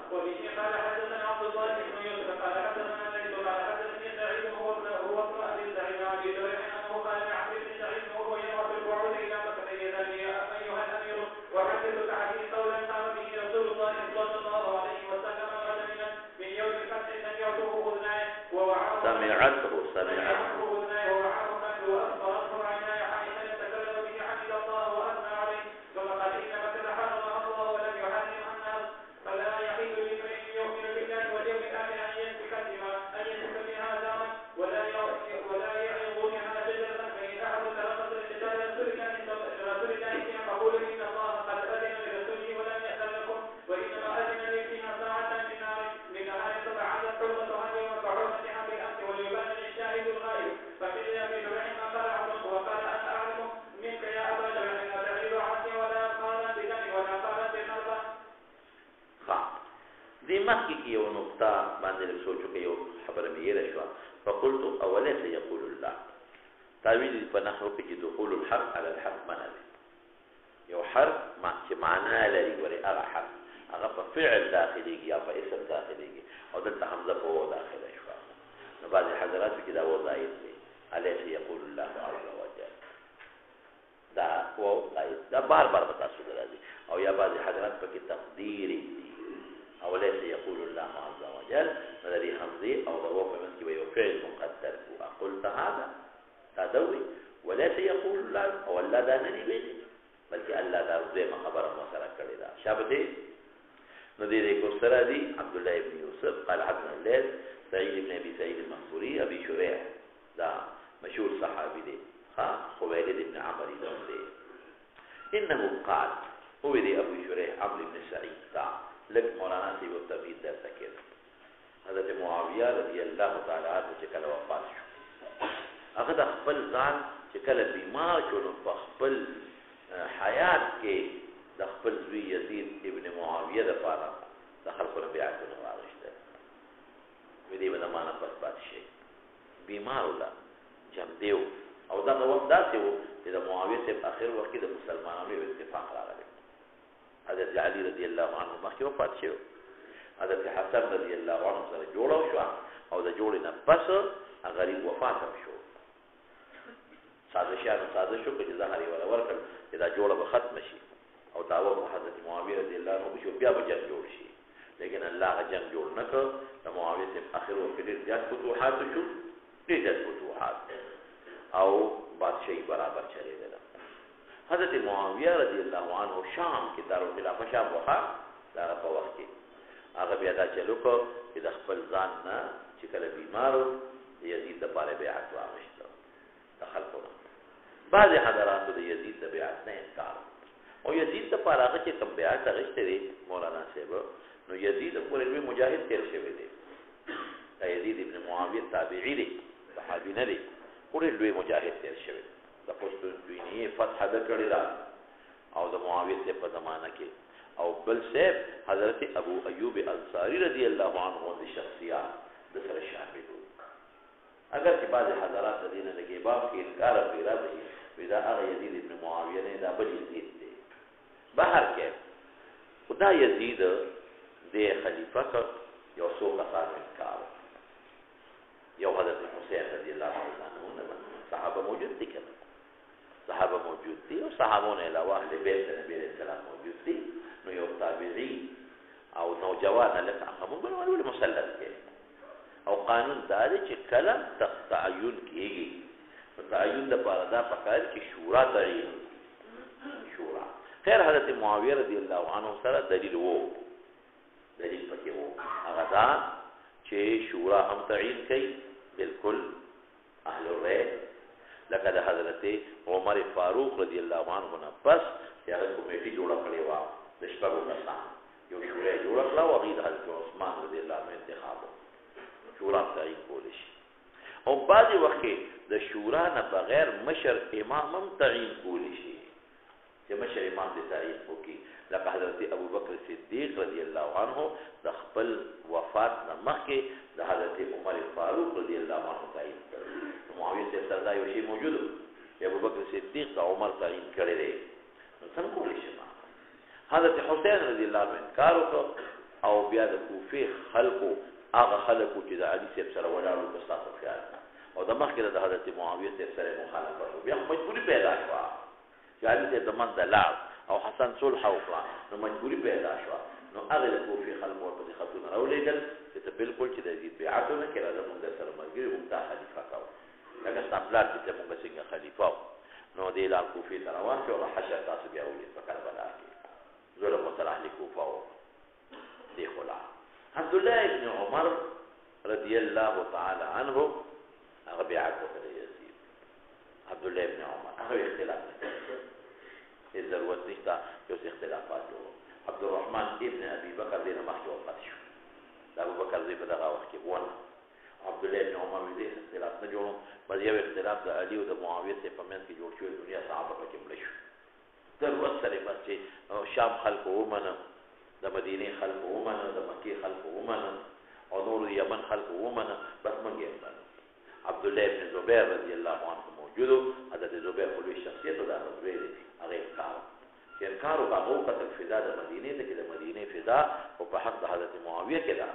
فقلت اوليس يقول الله تعويل فنحو کې دخول الحرف على الحرف منه یو حرف چې معنا لري ورې هغه حرف هغه په فعل داخليږي یا په اسم داخليږي او دلته حمزه په و داخله شو نو بعض حضرات کې دا وظایف دي الیس یقول الله عز وجل دا و دا بار تاسو راځي او یا بعض حضرات په کې تقدیر دي اوليس يقول الله عز وجل الذي حمزه او ضوء من كي يفعل مقدر قلت هذا تدوي وليس يقول الله او الله دا نه دی بلکې الله دا دې خبره مو سره کړی دا شابه نو دې کو سره دی عبد الله ابن يوسف قال حدثنا الليث سعيد بن ابي سعيد المنصوري ابي شريح دا مشهور صحابي دی ها خويلد بن عمرو دی انه قال هو دي ابو شريح عمرو بن سعيد تا لك مولانا سی وقت بھی درس کړ حضرت معاویه رضی الله تعالی عنہ چې کله وفات شو هغه د خپل ځان چې کله بیمار شو نو په خپل حیات کې د خپل زوی یزید ابن معاویه د پاره د خلکو نه بیعت راغشته وې دې باندې معنا پات شي بیمار ولا جام دیو او دا وخت داسې وو چې د معاویه په اخر وخت کې د مسلمانانو اتفاق راغلی حضرت علي رضی الله عنه مخکې وفات شو حضرت حسن رضی الله عنه سره جوړو شو او د جوړې نه پس غریب وفات شو سازش شو چې ظاهري ولا ورکړ چې دا جوړه به ختم شي او داوا حضرت معاویه رضی الله عنه شو بیا به جنگ جوړ شي لیکن الله جنگ جوړ نه کړ د معاویه په اخر وخت کې زیات فتوحات شو ډېر فتوحات او بادشاہي برابر چلے گا حضرت معاویہ رضی اللہ عنہ شام کی دارالخلافه شام وخا دغه په وخت کې هغه بیا دا چلو کو چې د خپل ځان نه چې کله بیمارو یزید د پاره بیعت واغشته د خلکو بعض حضرات د یزید د بیعت نه انکار او یزید د پاره هغه چې کوم بیعت غشته دی مولانا صاحب نو یزید په لوی مجاهد تیر شوی دی دا یزید ابن معاویه تابعی دی صحابي نه دی پورې لوی مجاهد تیر شوی د قسطنطنیه فتح د کړی را او د معاویه په زمانہ کې او بل سیب حضرت ابو ایوب انصاری رضی الله عنه د شخصیات د سره شامل وو اگر چې بعض حضرات د دین لګي باب کې انکار پیرا دي ودا هغه یزید ابن معاویه نه دا بل یزید دی بهر کې خدا یزید د خلیفہ یو څو کسان انکار یو حضرت حسین رضی الله عنه صحابه موجود دي کنه صحابه موجود دي او صحابون علاوه اهل بیت نبی علیہ السلام موجود دي نو یو تابعی او نوجوان لکه هغه ول مسلط کې او قانون دا دی چې کلم تعین کېږي تعین د پاره دا پکار چې شورا تعین شورا خیر حضرت معاویه رضی الله عنه سره دلیل پکې وو هغه دا چې شورا هم تعین کوي بالکل اهل الرأي لکه د حضرت عمر فاروق رضی الله عنه نه پس هغه کمیټي جوړه کړې و د شپږو کسان یو شورا جوړه کړه او غیر حضرت عثمان رضی الله عنه انتخاب شورا تعین کول شي او بعضی وخت د شورا نه بغیر مشر امام هم تعین کول شي چې مشر امام دې تعین وکړي لکه حضرت ابوبکر صدیق رضی الله عنه د خپل وفات نه مخکې د حضرت عمر فاروق رضی الله عنه تعین کړ معاویه سے سردا یو شی موجود دی ابوبکر صدیق او عمر تعین کړي دي نو څنګه کولای شي حضرت حسین رضی الله عنه انکار وکړ او بیا د کوفه خلقو هغه خلقو چې د علي صاحب سره ولاړو په تاسو خیال او د مخکې د حضرت معاویه صاحب سره مخالفت بیا مجبوری پیدا شو چې علي صاحب د من د لاړ او حسن صلح وکړه نو مجبوری پیدا شو نو هغه د کوفه خلقو په خطونه راولېدل چې ته بالکل چې د دې بیعت نه کړه د موږ سره مرګري موږ ته خلیفہ کاو لکه استعمال چې موږ څنګه خلیفہ نو د اعلان کوفه ته روان شو او حشر تاسو بیا ولې په کربلا کې ظلم وصلاح لكوفه دی خلا عبد الله ابن عمر رضی الله تعالی عنه هغه بیعت وکړي یزید عبد الله ابن عمر هغه اختلاف هیڅ ضرورت نشته یو اختلافات وو عبد الرحمن ابن ابي بکر دینه مخکې وفات شو دا ابو بکر دی په دغه وخت کې ونه عبد الله ابن عمر دې اختلاف نه جوړو بل یو اختلاف د علي او د معاویه په منځ کې جوړ شو دنیا صحابه پکې مړ شو ضرورت سره بس چې شام خلکو ومنه د مدینه خلکو ومنه د مکه خلکو ومنه او نور یمن خلکو ومنه بس موږ یې عبد الله ابن زبیر رضی الله عنه موجود حضرت زبیر په لوی شخصیت د زبیر هغه انکار چې انکار وکړو په فدا د مدینه ته کې د مدینه فدا او په حق د حضرت معاویه کې دا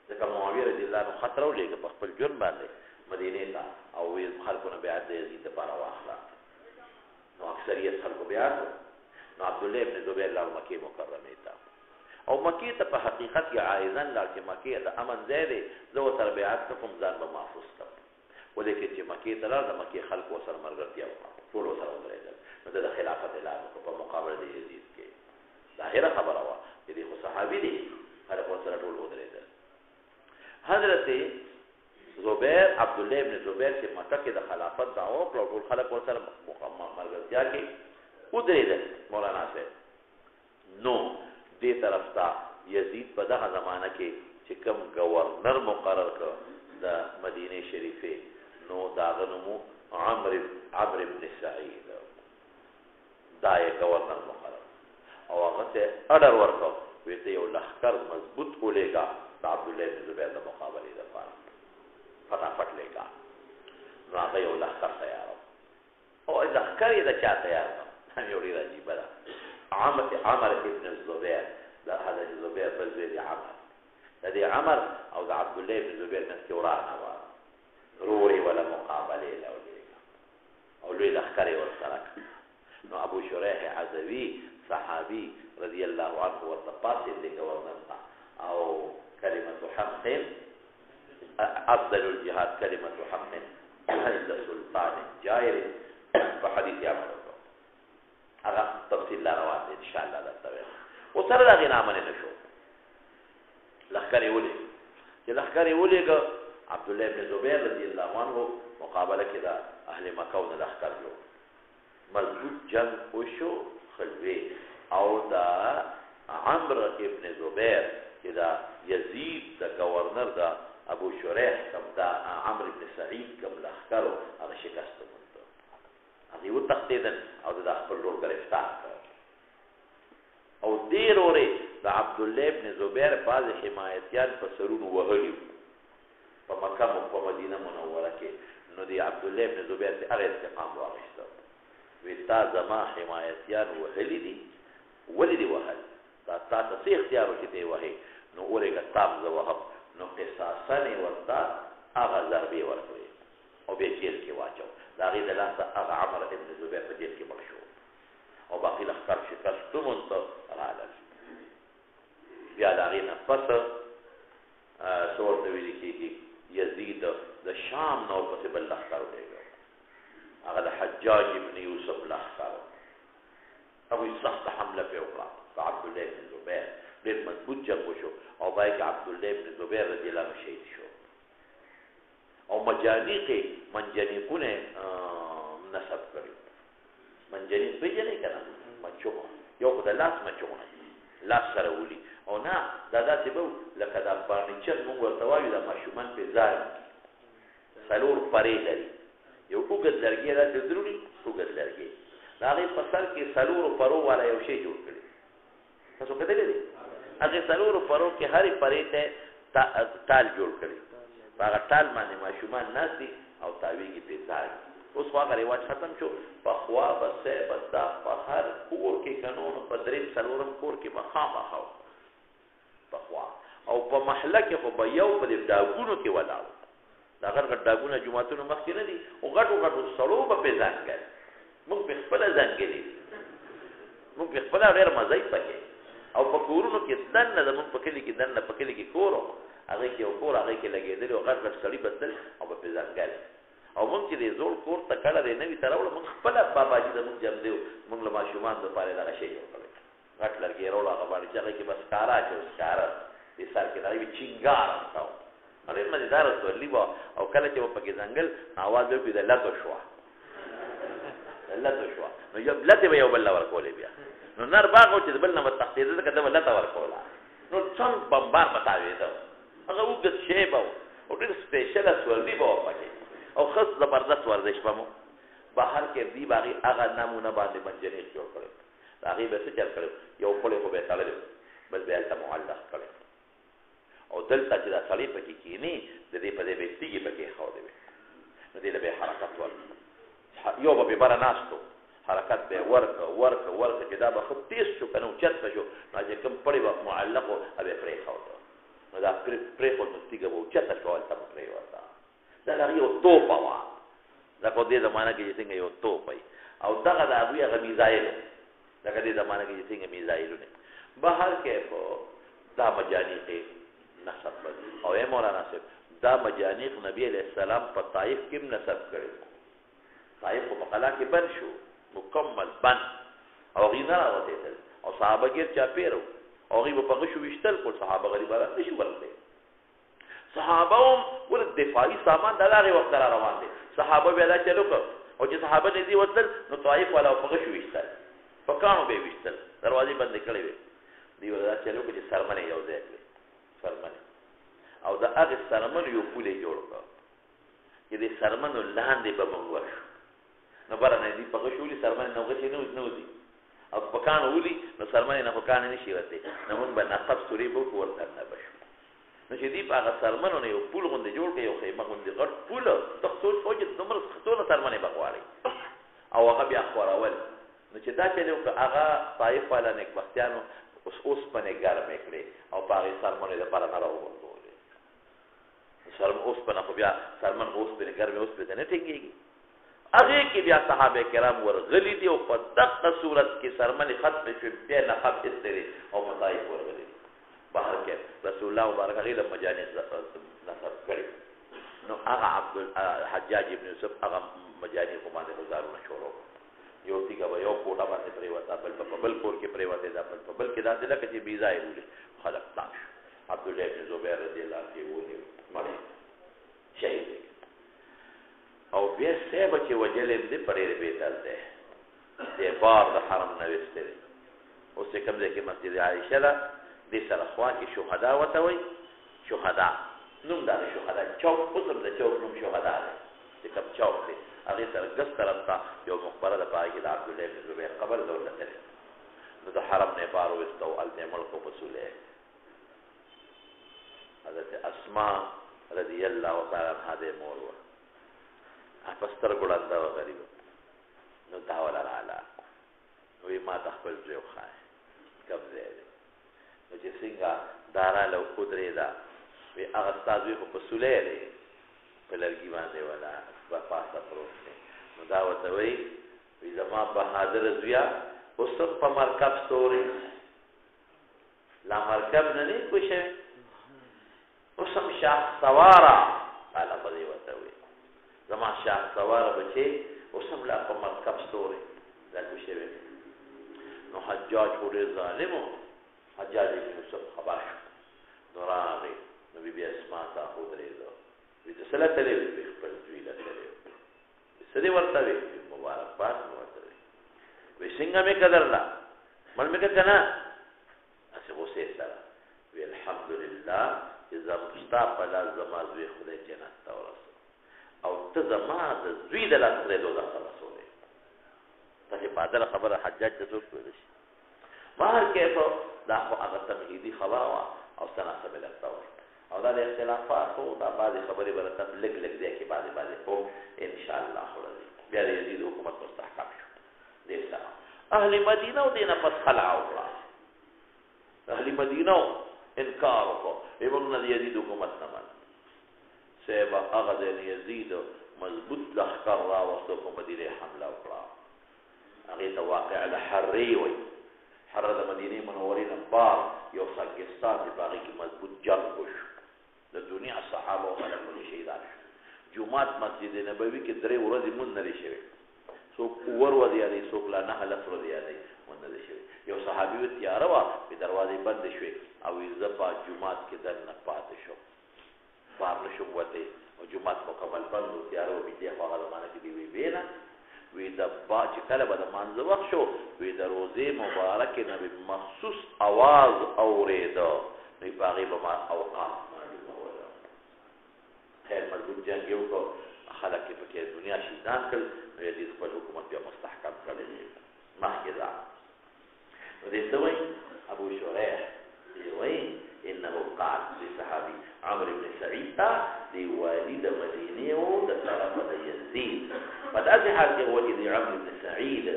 ځکه معاویه رضی الله عنه خطر ولېږه په خپل جرم باندې مدینه ته او خلکو نه بیعت د یزید لپاره واخلا نو اکثریت خلکو بیعت نو عبد الله ابن زبیر له مکه مکرمه ته او مکه ته په حقیقت کې عائزن لا چې مکه د امن ځای دی زه سره بیعت کوم ځان به محفوظ کړم ولیکن چې مکې ته لاړ د مکې خلکو سره ملګرتیا وکړه ټول سره ودرېدل نو د خلافت اعلان وکړ په مقابل د یزید کې ظاهره خبره وه چې دی خو صحابي دی خلک ورسره ټول ودرېدل حضرت زبیر عبدالله ابن زبیر چې مکه کې د خلافت دعوه وکړه ټول خلک ورسره ملګرتیا کې ودرېدل مولانا صاحب نو دې طرف ته یزید په دغه زمانه کې چې کوم گورنر مقرر کړ د مدینه شریفه نو داغه نوم عمرو ابن سعید دا یې گورنر مقرر او هغه ته اډر ورکړ وته یو لښکر مضبوط ولېګا د عبدالله بن زبیر د مقابله لپاره فټافټ لېګا نو هغه یو لښکر تیار او لښکر یې د چا تیار هم یو ډیر عجیب ده عمر ابن الزبیر دا حضرت زبیر بل زوی عمر د دې عمر او د عبدالله بن زبیر نه کې ورانه وه روري ولا مقابله لولېګا او لوی لښکر یې ورسره نو ابو شریح عزوی صحابي رضی الله عنه ورته پاسې دی گورنر ته او کلمه حق افضل الجهاد کلمه حق عند سلطان جائر په حدیث عمر هغه تفصیل لا روان دي ان شاء الله درته وایم او سره دا غنامه نه شو لښکر یې ولې چې لښکر یې ولېږه عبدالله ابن زبیر رضی الله عنه مقابله کې د اهل مکه او د لښکر جوړ مضبوط جنگ وشو خلوی او دا عمرو ابن زبیر چې دا یزید د گورنر دا ابو شریح کم دا عمرو ابن سعید کم لښکر هغه شکست وموند هغه وتښتېدل او د خپل ورور گرفتار کړ او دې ورورې د عبدالله ابن زبیر بعض حمایتیان په سرونو وهلي په مکه په مدینه منوره کې نو د عبدالله ابن زبیر ته هغه انتقام واخیسته وی تا زما حمایتیان وهلی دي ولې دي وهل دا تا ته څه اختیار و چې دی وهې نو اورېږه تاب زه وهم نو قصاصا یې ورته هغه ضربې ورکړې او بیا جیل کې واچو د هغې د لاسه هغه عمر ابن زبیر په جیل کې مړ شو او باقي لښکر شکستمون ته راغلل بیا د هغې نه پس څه ورته ویلې کېږي یزید د شام نه ورپسې بل لښکر ولېږه هغه د حجاج ابن یوسف لښکر هغوی سخته حمله پرې وکړه په عبدالله ابن زبیر ډېر مضبوط جنګ وشو او پای کې عبدالله ابن زبیر رضی الله عنه شهید شو او مجانیق منجنیقونه نسب کړي منجنیق پېژنئ که نه مچوغ یو خو د لاس مچوغونه لاس سره ولي او نه دا داسې به لکه دا فرنیچر مونږ ورته وایو دا ماشومان پې ځای څلور پرې لري یو اوږد لرګی داسې دروړي اوږد لرګی د هغې په سر کې څلورو پرو والا یو شی جوړ کړي تاسو کتلی دی هغې څلورو پرو کې هرې پرې ته ټال جوړ کړي په هغه ټال باندې ماشومان ناست دي او تاویږي پرې ځای اوس خو هغه رواج ختم شو پخوا به صحب دا په هر کور کې که نو په درېم څلورم کور کې به خامخا پخوا او په محله کې خو به یو په دې ډاګونو کې ولاړ دا غټ غټ ډاګونه جوماتونو مخکې نه دي او غټو غټو سړو به پرې ځانګل موږ پرې خپله ځانګلي موږ پرې خپله ډېر مزه یې پکې او په کورونو کې دننه زموږ په کلي کې دننه په کلي کې کور و هغې کې یو کور هغې کې لګېدلي او غټ غټ سړي به تل او به پرې ځانګل او موږ چې دې زوړ کور ته کډه دی نوي ته راوړه موږ خپله باباجي زموږ جم دی موږ له ماشومان دپاره دغه شی جوړ کړی غټ لرګی یې راوړه هغه باندې چې هغې کې به سکاره اچوي سکاره دې سر کې د هغې چینګار ورته و ډېر مزېداره سورلي وه او کله چې به پکې ځنګل اواز به وکړي د لتو شوه د لتو شوه نو لتې به یو بل له ورکولې بیا نو نر باغ و چې د بل نه به تښتېده ځکه ده به لته ورکوله نو څنګ بمبار به تاوېده هغه اوږد شی به و او ډېر سپېشله سورلي به وه پکې او خاص زبردست ورزش به مو بهر کې دی به هغې هغه نمونه باندې منجنیق جوړ کړی د هغې به څه چل کړی یو پړی خو به یې تړلی بل به یې هلته معلق کړی او دلته چې دا سړی پکې کښېني د دې په دې به یې تیږې پکې ایښودې وې نو دې له به یې حرکت ورکړ یو به پې بره ناست و حرکت به یې ورکړه چې دا به ښه تېز شو که نه اوچت به شو نو چې کوم پړی به معلق و هغه به یې پرېښوده نو دا پرېښود نو تیږه به اوچته شوه هلته به پرېوته دا د هغې یو توپه وه لکه دې زمانه کې چې څنګه یو توپ وي او دغه د هغوی هغه میزایل لکه دې زمانه کې چې څنګه میزایلونه بهر کې په دا مجانیقې نصب او ای مولانا صاحب دا مجانیق نبی علیہ السلام په طائف کې نصب کړي طائف په قلا کې بند شو مکمل بند او غي نه راوتل او صحابه ګیر چا پیرو او غي په غشو وشتل کول صحابه غریبانه نشو ورته صحابه هم ول دفاعي سامان دغه وخت را روان دي صحابه بیا چلو کو او چې صحابه دې دی وتل نو طائف والا په غشو وشتل پکانو به وشتل دروازې بند کړې وي دی ولا چلو چې سرمنه یو ځای کړې سرمنه او دا هغه سرمن یو پولې جوړ کړ چې دې سرمن لاندې به موږ ورشو نو برنه دې په غشولي سرمن نو غشي نو دي او پکان ولي نو سرمن نه پکان نشي وته نو موږ به نقب سوري بو ورته نه بشو نو چې دې په هغه سرمن نه یو پول غونډه جوړ کړ یو خیمه غونډه غټ پول تخصوص او چې دمر خطونه سرمن بغواړي او هغه بیا خورول نو چې دا چې نو هغه طائف والا نیک بختیانو اوس پنه ګرمه کړې او پاره سرمن د پر نه راوړل سرمن اوس پنه خو بیا سرمن اوس په ګرمه اوس په نه ټینګيږي هغه کې بیا صحابه کرام ورغلي دي او په دغه صورت کې سرمن ختم شو بیا نه خط استری او په طائف ورغلي بهر کې رسول الله مبارک علیه مجانس نصب کړي نو هغه عبد حجاج ابن یوسف هغه مجانی په باندې گزارونه شروع یو تیګه و یو کوټه باندې پریوتا بل کور کې پریوته دا بل کې دا دلته چې بیزا یې خلق تاش عبد الله بن زبیر رضی الله عنه ونی مړ شهید او بیا سبا چې وجلې دې پرې بیتل ده دې بار د حرم نه وستل او څه کوم ځای کې مسجد عائشه ده دې سره خوا کې شهدا وته وي شهدا نوم دا شهدا چوک اوسم د چوک نوم شهدا ده چې کوم چوک دی هغه سره ګس طرف ته یو مقبره ده پای کې د عبد الله بن زبیر قبر دولت ده نو د حرم نه بار وستو ال دې ملک وسوله حضرت اسماء رضی الله تعالی عنها دې مور و پستر ګړنده و غریب نو دا ولا رااله وی ما تخپل جو خای کب زه نو چې څنګه دارا له قدرت دا وی هغه استاد په پسولې لري په لرګي باندې ولا په پاسه پروت نو دا وته وی زما بهادر زویا اوسم په مرکب ستوري لا مرکب نه نه کوشه اوسم شاه سوارا الا بدی وته وی زما شاه سوار بچي اوسم لا په مرکب ستوري دا کوشه وی نو حجاج ور ظالمو حجاج بن یوسف خبر نو راغی نو بی اسماء تا خود ریزو وی تسلا تلې وی خپل دوی لا تلې سدي ورته وی مبارک باد ورته وی څنګه مې قدرلا مل مې کنا اسه غوسه سره وی الحمدلله اذا مستاق لازم ازوی خدای جنت ته ورسو او ته زما د زوی د لاس له دوزخ رسوله ته په دغه خبره حجاج ته څوک ویل شي مہر کیسو دا خو هغه تمهیدی خبره وا او تناسب له تاور او دا د اختلافات او دا بعضی خبرې برته لګ لګ دی کې بعضی او ان شاء الله ورته بیا د یزید حکومت مستحکم شو دې سره اهل مدینه او دینه پس خلع او اهل مدینه انکار وکړو ایمون د یزید حکومت نه مان سبا هغه د یزید مضبوط لخر را وسو په مدینه حمله وکړه هغه ته واقع الحری وي حر د مدینه منورې نه بار یو ساکستان په باغ کې مضبوط جنگ وشو د دنیا صحابه او خلک شهیدان جمعات مسجد نبوي کې درې ورځې مون نه شوي څوک ور ودی علي څوک لا نه حلف ودی علي مون نه شوي یو صحابي و تیار وا په دروازې بند شوي او زپا جمعات کې در نه پات شو بار نشو وته او جمعات مکمل بند و تیار و بيدې هغه زمانه کې دی وینا وی د با چې کله به د مانځه وخت شو وی د روزې مبارک نبی مخصوص आवाज اوریدو نو باغې به ما اوقات معلومه ولا خیر مضبوط جنگ یو کو خلک په کې دنیا شیطان کړ نو دې خپل حکومت بیا مستحکم کړل مخکې ودې دوی ابو شریح دی وی انه قال لصحابي عمرو بن سعيد دی والد مدینه او د طرف د یزید فداسې حال کې هو چې عمرو بن سعيد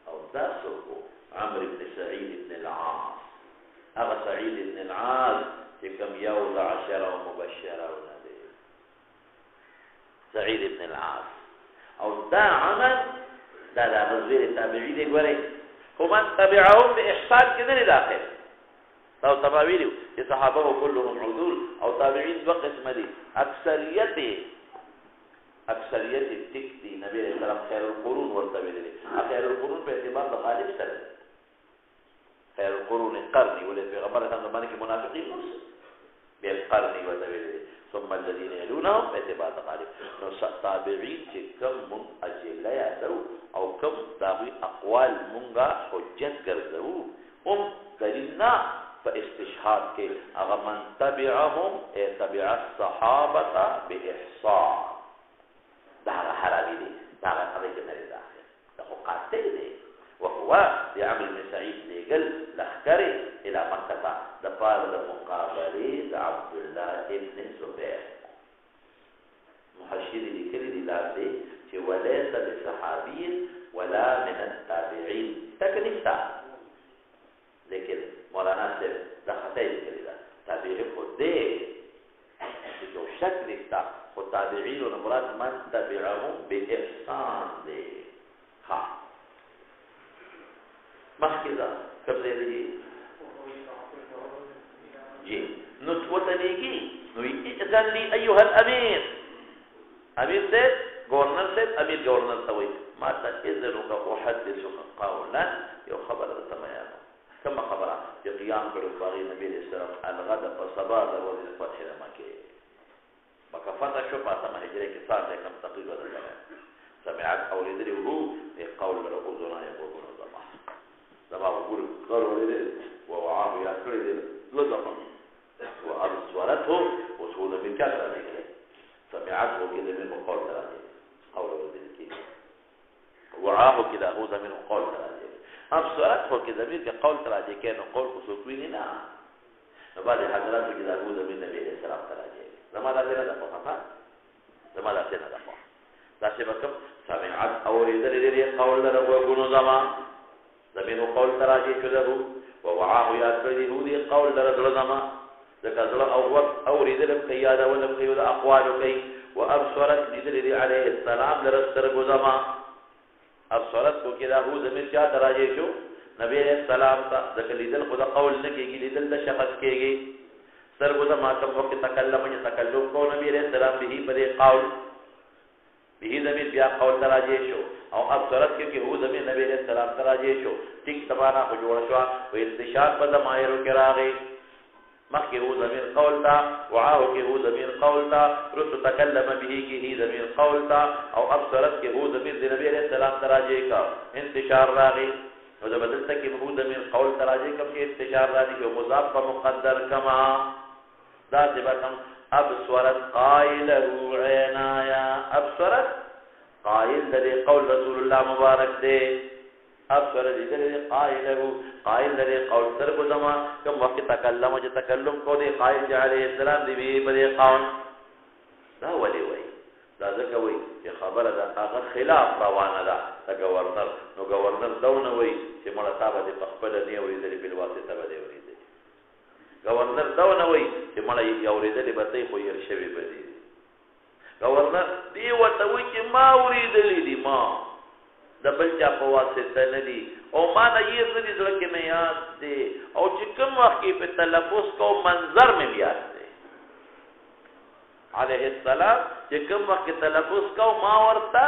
او تاسو عمرو بن سعيد بن العاص هغه سعيد بن العاص چې کوم یو د 10 مبشره ولدي سعيد بن العاص او دا عمل دا غزوه تابعین دی ګوره کومن تبعهم باحسان کې نه داخل او تباویلو چې صحابه كلهم عدول او تابعین دو قسم دي اکثریت ټیک دي نبی رسول الله خیر القرون ورته ویلي خیر القرون په اعتبار د غالب سره خیر القرون قرني ولې پیغمبر صلی الله علیه منافقین نو بیا قرني ورته ویلي ثم الذين يلونهم په اعتبار د غالب نو تابعین چې کوم مون اجله یادو او کوم داوی اقوال مونږه حجت ګرځو هم دلیلنا فاستشهاد کې هغه من تبعهم تبع الصحابه باحصاء دا حرامي دي دا هغه کې نه داخل دا خو قاتل دی وهو بعمل بن سعيد لقل لخكري الى مكه دفار المقابله عبد الله ابن الزبير محشر لكل لله وليس بصحابي ولا من التابعين تكلفتا لیکن مولانا سے دخطائی کری دا تابعی خود دے جو شک رکھتا خود تابعین و نمراد من تبعهم بے احسان دے ہاں مخیدہ کب دے دی جی نتوتنی کی نوی اذن لی ایوہ الامیر امیر سے گورنر سے امیر گورنر تاوی ما تا اذنو کا احدثو قولا یو خبر دا تمیانو كما خبره چې قیام کړو باغی نبی علیہ السلام الغد فصبا د ورځ فتح مکه مکه فتح شو په سم هجره کې ساته کم تقریبا ده سمعت اولیدلی وو قول رسولنا يقولون زما وګور قالوا لي ووعاه يا کړی لزما وابصرته وصول من كثر عليه سمعت وكذا من قول ثلاثه قول ذلك وعاه كذا هو من قول ثلاثه ابصرت هو کې ضمیر کې قول تراجه کې نو قول کو سوکوي نه نو بعد حضرات کې دا ابو ذبی نبی علیہ السلام تراجه زماده نه ده په خطا زماده نه ده په دا چې وکم سمعت اوریدل لري قول له وګونو زما زمینو قول تراجه شده ووعاه یا کړی هو دی قول له زما ذکر او وقت اوریدل قیاده ولم قیود اقوال کوي وابصرت لري علیه السلام لرستر زما ابصرت کو کدا هو زمیر چا تراجه شو نبی علیہ السلام تا ذکر لیدل خدا قول نکیږي لیدل د شخص کېږي سرګو ما کوم وخت تکلم کو نبی علیہ السلام به په قول به زمیر بیا قول تراجه شو او ابصرت کې هو زمیر نبی علیہ السلام تراجه شو ټیک تبانا خو جوړ شو او استشهاد په ضمائر کې راغی مخي هو ضمير قولتا وعاه كي هو ضمير قولتا رس تكلم به كي هي ضمير قولتا او ابصرت كي هو ضمير النبي عليه السلام تراجي کا انتشار راغي وذا بدلت كي هو ضمير قول تراجي کا كي انتشار راغي جو مضاف مقدر كما ذات بكم ابصرت قائل عينايا ابصرت قائل ذي قول رسول الله مبارك دے ابصر ذی قائل لري قول سر کو زما کوم وخت تکلم او تکلم کو دی قائل علیہ السلام دی به قول دا ولي وای دا ځکه وای چې خبره ده هغه خلاف روانه ده دا گورنر نو گورنر دونه وای چې مړه تابه دي خپل نه اوریدل بل واسطه به اوریدل گورنر دونه وای چې مړه یې اوریدل به ته خو یې شوی بدی گورنر دی وته وای چې ما اوریدل دي ما دبل چا په واسطه نه دي او ما نه یې زړه زړه کې نه یاد دي او چې کوم وخت په تلفظ کو منظر مې یاد دي علیه السلام چې کوم وخت تلفظ کو ما ورته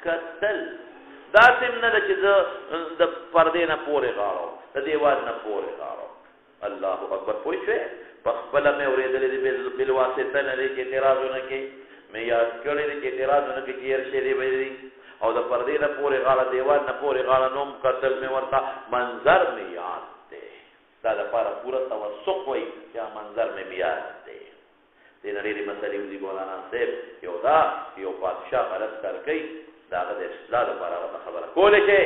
قتل دا سم نه چې د پردې نه پورې غاړو د دیوال نه پورې غاړو الله اکبر پوښې په خپل مې اورېدلې دي بل واسطه نه دي چې اعتراضونه کې مې یاد کړې دي چې اعتراضونه کې چیر شي دی او د پردې نه پورې غاړه دیوال نه پورې غاړه نوم قتل مې ورته منظر مې یاد دی دا لپاره پورا توسق وای چې منظر مې یاد دی دې نړۍ مسلې دی ګولانا صاحب یو بادشاہ غلط کار کوي دا د اصلاح لپاره خبره کولې چې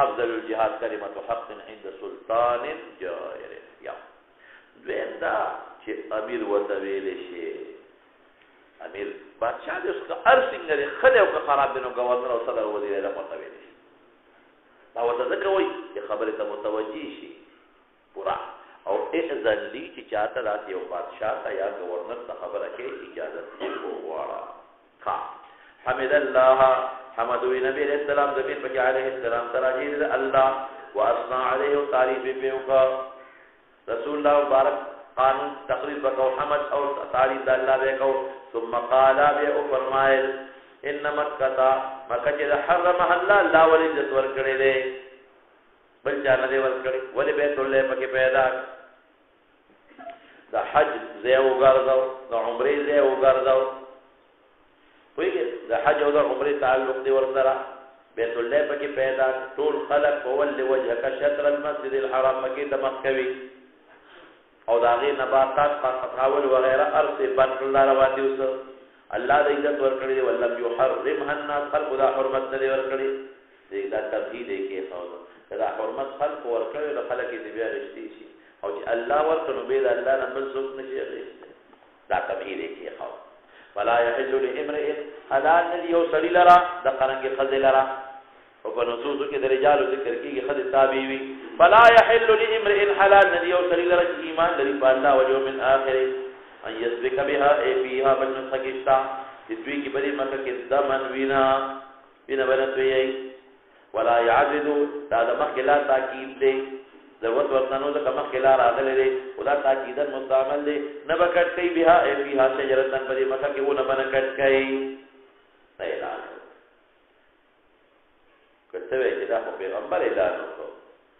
افضل الجهاد کلمه حق عند سلطان جائر یا دویم دا چې امیر وته ویل شي امیر بادشاہ دې اوس هر څنګه دې خله او خراب دي نو گورنر او صدر وزیر له متوي دي دا وته ځکه وایي چې خبره ته متوجي شي پورا او اذن لی چې چاته راځي او بادشاہ ته یا گورنر ته خبره کې اجازه وغواړه ها حمد الله حمد نبی علیہ السلام زمین پر علیہ السلام تراجی الله واثنا علیه تعریف به وکا رسول الله مبارک قانون تقریر وکاو حمد او تعریف د الله وکاو ثم قال بیا فرمایل ان مکه چې حرمها الله ولې عزت ورکړي دي بل چا نه دی ورکړي ولې بیت الله پکې پیدا د حج زه وګرځاو د عمرې زه وګرځاو وایي د حج او د عمرې تعلق دی ورسره بیت الله پکې پیدا ټول خلق ول وجهک شطر المسجد الحرام مکه د مکوي او داغه نباتات قطعول وغيرها ارض بن الله روان دي وس الله د عزت ورکړي ولم يحرمها الناس خلق دا حرمت نه ورکړي دا تبهید کې خو دا حرمت خلق ورکړي د خلک دې بیا رښتې شي او چې الله ورکړو به الله نه بل څوک نشي غوښته دا تبهید کې خو ولا يحل لامرئ حلال یو سړی لرا د قرنګ خزل لرا او په نصوص کې د رجال ذکر کېږي خزل تابع وي فلا يحل لامرئ حلال یو سړی لرا چې ایمان لري په الله او یوم الاخر ان يسبك بها اي فيها من سكتا دوی کی بری مکه کې دمن وینا بنتوي ولا يعبد دا د مکه لا تاکید دی ضرورت ورتنو د مکه لا راغله دی ولا تاکیدن مستعمل دی نه بکټ کوي بها اي فيها شجرتن بری مکه کې ونه بنکټ کوي اعلان کته وی چې دا پیغمبر اعلان وکړو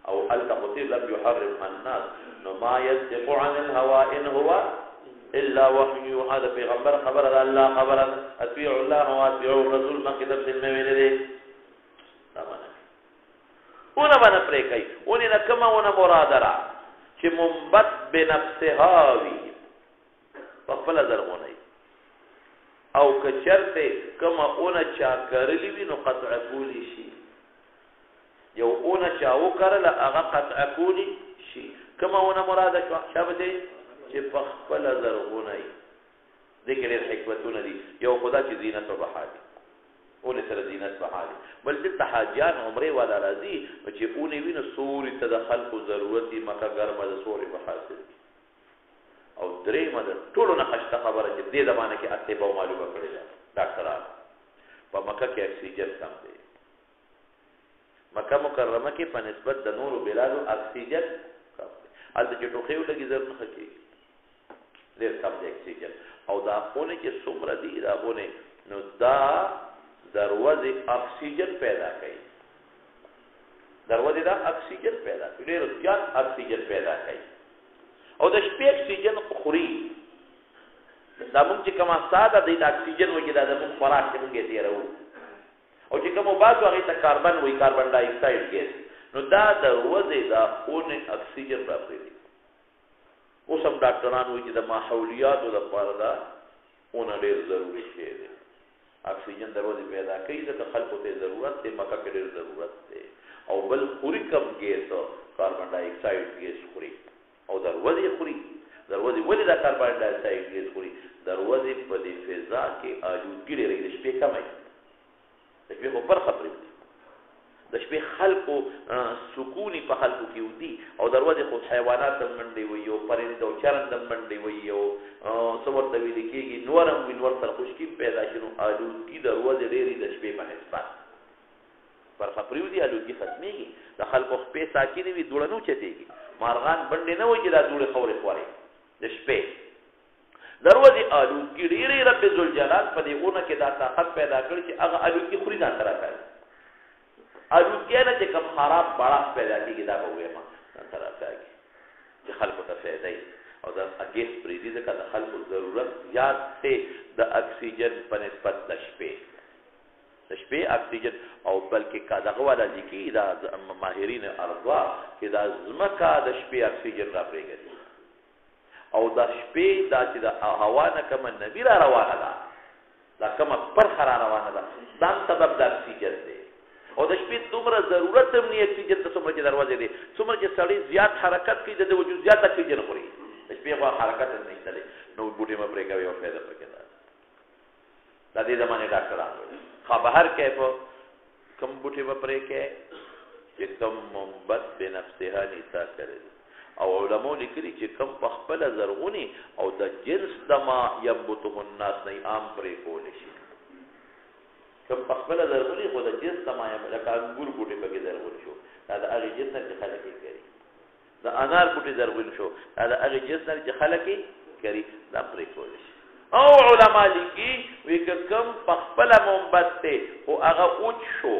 او التقطير لم يحرم الناس نو ما يصدق عن الهوى ان هو الا وحي يوحى ده پیغمبر خبر الله خبر اطيع الله واطيعوا الرسول ما كتب دل میں ویلے تمام اون باندې پرې کوي اون نه کما اون مراد را چې منبت بنفسها وی په خپل درغونی او که چرته کما اون چا کړلی وی نو قطع کولی شي یو اون چا وکړل هغه قطع کولی شي کما اون مراد شابه چې په خپل زرغونای ذکر حکمتونه دي یو خدا چې زینت او بحالي اون سره زینت بحالي بل د حاجیان عمره والا راضي چې اون ویني سوري تدخل کو ضرورتي مکه ګرمه د سوري بحاصل او درې مده ټولو نه خشته خبره چې دې زمانه کې اته به معلومه کړی ډاکټران په مکه کې اکسیجن کم دی مکه مکرمه کې په نسبت د نورو بلادو اکسیجن کم دی البته چې ټوخه ولګي ضرور نه کوي ډېر کم دی اکسیجن او دا خونه چې څومره دی دا خونه نو دا دروازه اکسیجن پیدا کوي دروازه دا اکسیجن پیدا کوي ډېر زیات اکسیجن پیدا کوي او د شپې اکسیجن خوري دا موږ چې کومه ساده د اکسیجن وګړي دا موږ خوراک کې موږ تیرو او چې کومه باسو هغه ته کاربن وای کاربن ډای اکساید ګیس نو دا دروازه دا خونه اکسیجن راپري اوس هم ډاکټران وایي چې د ماحولیاتو لپاره دا اون ډېر ضروري شی دی اکسیجن دروازه پیدا کوي ځکه خلکو ته ضرورت دی مکه کې ډېر ضرورت دی او بل خوري کم ګیس کاربن ډای اکساید ګیس خوري او دروازه خوري دروازه ولې دا کاربن ډای اکساید ګیس خوري دروازه په دې فضا کې آلودګي لري د شپې کمای د شپې په پر خبرې د شپې خلکو سکونی په خلکو کې ودی او دروازه خو حیوانات د منډي وي او پرنده او چرند د منډي وي او څومره د ویل کېږي نورم وینور سره خوشکی پیدا شنو آلودګي دروازه ډېری د شپې په نسبت پر خبرې ودی آلودګي ختميږي د خلکو خپې ساکینه وي دوړنو چتېږي مارغان باندې نه وي چې دا دوړې خوري خوري د شپې دروازه آلودګي ډېری رب ذوالجلال په دې اونه کې دا طاقت پیدا کړی چې هغه آلودګي خوري نه ترا کوي آلودګي نه چې کوم خراب بڑا پیدا کیږي دا به وېما ترا کوي چې خلکو ته فائدې او دا اگیس پریدي ځکه د خلکو ضرورت زیات ته د اکسیجن په نسبت د شپې اکسیجن او بلکې کا دغه والا ځکه دا ماهرین ارضا کې دا زمکا د شپې اکسیجن راپریږي او د شپې دا چې د هوا نه کوم نبی را روانه ده دا کوم پر خرا روانه ده دا سبب د اکسیجن دی او د شپې دومره ضرورت هم نه اکسیجن ته څومره چې دروازه دي څومره چې سړی زیات حرکت کوي د وجود زیات اکسیجن خوري د شپې خو حرکت نه نشته نو بوټي ما پرې کوي او پیدا پکې ده د دې زمانه ډاکټران خو بهر کې په کم بوټي ما پرې کې چې کم منبت بنفسها نساء کړي او علماء لیکلي چې کم په خپل زرغونی او د جنس دما ينبته الناس نه عام پرې کول شي کم په خپل زرغونی خو د جنس دما لکه انګور بوټي پکې زرغون شو دا د هغه جنس نه خلک یې کوي د انار بوټي زرغون شو دا هغه جنس نه چې خلک کوي دا پرې کولی شي او علما لیکي وی کوم په خپل مومبت ته او هغه اوچ شو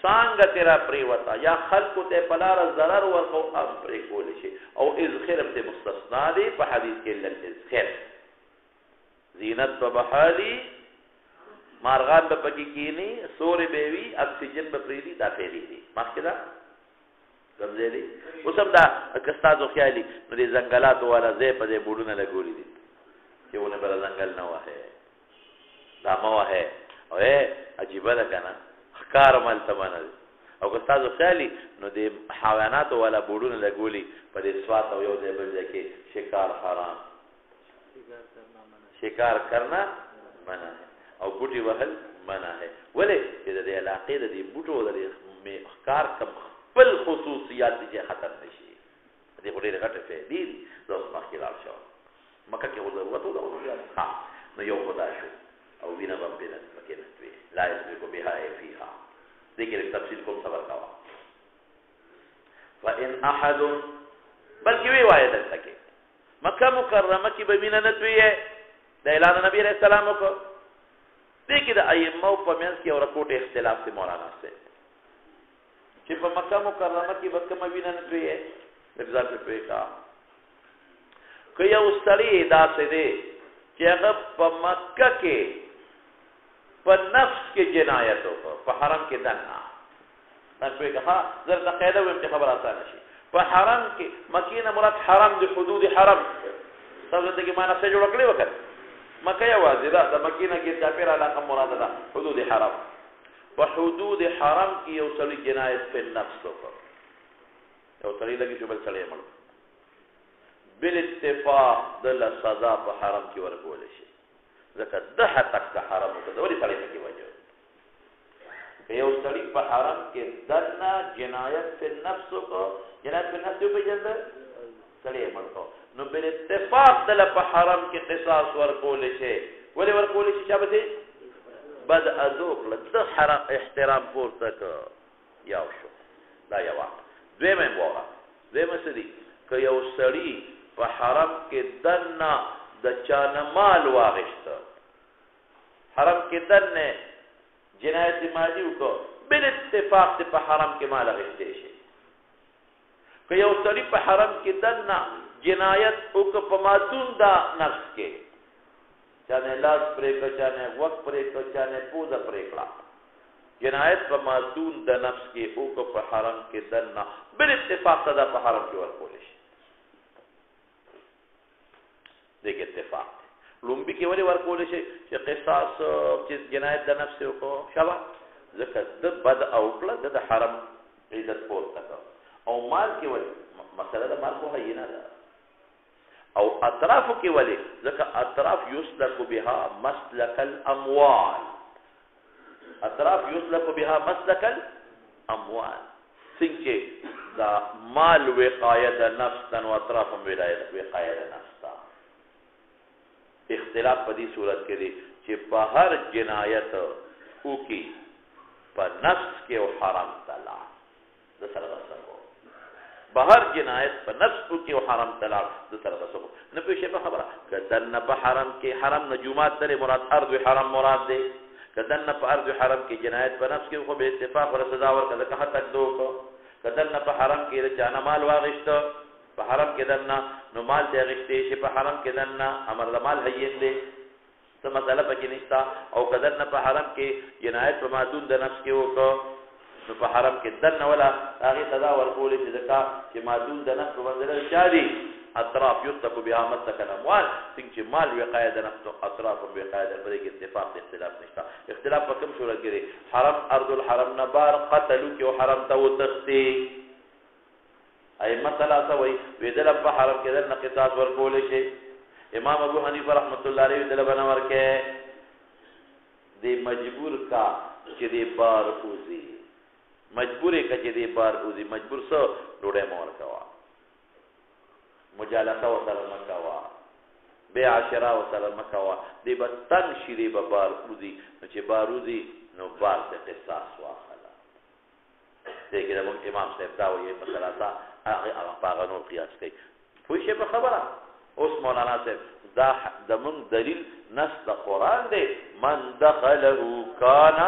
څنګه تیرا پریوتا یا خلق ته پلار ضرر ورکو ام پرې کولی شي او اذخر ته مستثنا دی په حدیث کې الاذخر زینت په بحالي مارغان په پکې کینی سورې بیوی اکسیجن په پریدي دا پیری دي مخکې دا ګرځې دي اوس هم دا کستازو خیالي نو دي ځنګلات والا زې په دې بوډونه لګولې دي چې ونه بل ځنګل نه واه دا مو واه او عجیب ده کنه خکار مال تمنه او کستازو خیالي نو دي حیوانات والا بوډونه لګولې په دې سوات او یو ځای بل ځای کې شکار حرام شکار کرنا منع ہے او بوټي وهل منع ہے ولې چې د علاقې د بوټو د ښکار کم خپل خصوصیات دي ختم نشي دې په ډېر غټه فې دي زوس مخکې لاړ شو مکه کې ضرورت ولا ها نو یو خدا شو او وینا باندې نه مکه نه وي لا يسبق بها فيها ذکر تفصیل کوم صبر کاوه فان احد بلکې وی وایي دلته کې مکه مکرمه کې به وینا نه وي د اعلان نبی رسول الله کو دې کې د ائمه په منځ کې اور کوټه اختلاف دي مولانا سے چې په مکه مکرمه کې وکم وینا نه وي ځکه په کا که یو ستړي داسې دی چې هغه په مکه کې په نفس کې جنایت وکړ په حرم کې دنه تاسو یې ښه زرد قاعده ویم چې خبر آسان شي په حرم کې مکینه مراد حرم د حدود حرم تاسو ته کې معنا څه جوړ کړی وکړ مکه یوازې دا د مکینه کې چاپیر علاقه مراد ده حدود حرم په حدود حرم کې یو څلې جنایت په نفس وکړ یو څلې لګي چې بل څلې مړ بل اتفاق د سزا په حرم کې ورکول شي ځکه ده تک د حرم ته ولې څلې کې وجه یو څلې په حرم کې دنا جنایت په نفس وکړ جنایت په نفس په جنده څلې مړ کو نو بل اتفاق دل په حرم کې قصاص ورکول شي ولې ورکول شي چې به بد ادوق لته حرم احترام پورته ک یاو شو دا یو دویمه وره دویمه سړي که یو سړي په حرم کې دنه د چانه مال واغشت حرم کې دنه جنایت مالی وکړه بل اتفاق په حرم کې مال غشته شي که یو سړي په حرم کې دنه جنایت او په ماتون دا نفس کې چانه لاس پرې کا چانه وق پرې کا چانه پوزا پرې کړه جنایت په ماتون د نفس کې او په حرم کې دنه بل اتفاق دا په حرم کې ورکول شي دغه اتفاق لومبي کې ولې ورکول شي چې قصاص چې جنایت د نفس او شابه ځکه د بد او کله د حرم عزت پورته او مال کې ولې مسله د مال په هینا ده او اطراف کې ولې ځکه اطراف یسلک بها مسلک الاموال اطراف یسلک بها مسلک الاموال څنګه دا مال وقایه د نفس او اطراف وقایه د نفس دا اختلاف په دې صورت کې دی چې په هر جنایت او کې په نفس کې او حرام تعالی د سره بهر جنایت په نفس کې او حرام طلاق د سره تاسو نه پېښه په خبره کدن په حرم کې حرم نجومات سره مراد ارض حرم مراد دی کدن په ارض حرم کې جنایت په نفس کې خو به اتفاق ور سزا ورکړه که حتی دوه کدن په حرم کې چانه مال واغشت په حرم کې دنه نو مال ته غشته شي په حرم کې دنه امر د مال هین دی څه مسله پکې نشته او کدن په حرم کې جنایت په مادون د نفس کې وکړه نو په حرم کې دنه ولا هغه سزا ورکول چې ځکه چې مادون د نفس وزره شادي اطراف یتق بها مسلک الاموال څنګه چې مال وقایه د نفس اطراف وقایه د بلې اتفاق اختلاف نشته اختلاف په کوم صورت کې حرم ارض الحرم نبار قتلوا کې حرم ته وتختی ای مثلا سوي ویدل په حرم کې د قصاص ورکول شي امام ابو حنیفه رحمۃ اللہ علیہ دل بنور کې دی مجبور کا چې دی بار اوزی مجبور کچې دی بار اوزی مجبور سو ډوډۍ مور کوا مجالسه وسره مکوا بے عشرا وسره مکوا دی بتن شری به بار اوزی چې بار اوزی نو بار ته قصاص واخلا دغه امام صاحب دا وایي مثلا هغه په نور قیاس کوي پوه شئ په خبره اوس مولانا صاحب دا د موږ دلیل نص د قرآن دی من دخله کان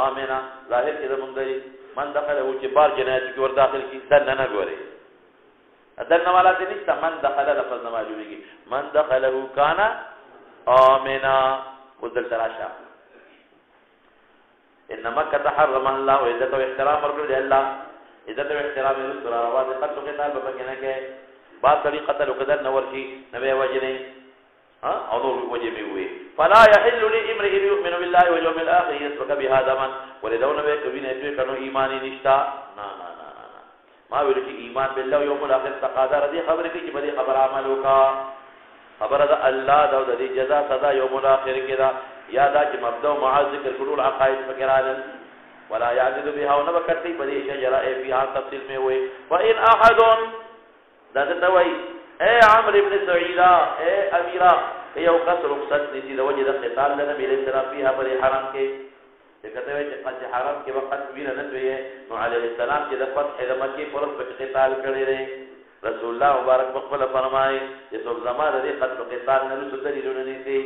آمنا ظاهر کې د موږ دلیل من دخله چې بار جنایت کې ور داخل کی دنه نه ګوري دنه والا دې نشته من دخله لفظ نه معلومیږي من دخله کان آمنا بدل تراشه انما كتحرم الله عزت و احترام ورکړي الله عزت و احترام یې سره आवाज قتل قتال به کنه کې بعض طریقه قتل قدر نور شي نبي وجنه او نور وجه وي فلا يحل لامرئ يؤمن بالله واليوم الاخر يسبق بهذا من ولدون به کبینه دې کنو ایمان نشتا نا نا نا نا ما ویل چې ایمان بالله یوم الاخر تقاضا ردی خبره کې چې بری خبر عمل وکا خبره ده الله دا د جزاء سزا یوم الاخر کې دا یا دا چې مبدا او معاذ ذکر کړو عقائد فکران ولا يعدد بها ونبكتي بدي شجره فيها تفصيل میں ہوئے وان احد ذات توي اے عمرو ابن سعيده اے اميرا یو کس رخصت دي د وجه د قتال د نبی علیہ السلام فيها بر حرم کې چې کته وي چې قصد حرم کې وخت ویل نه دوی نو علیہ السلام چې د فتح د مکه پر قتال کړی دی رسول الله مبارک بخبل فرمای چې څو زمانه دې قتل قتال نه رسول دلیلونه نيسي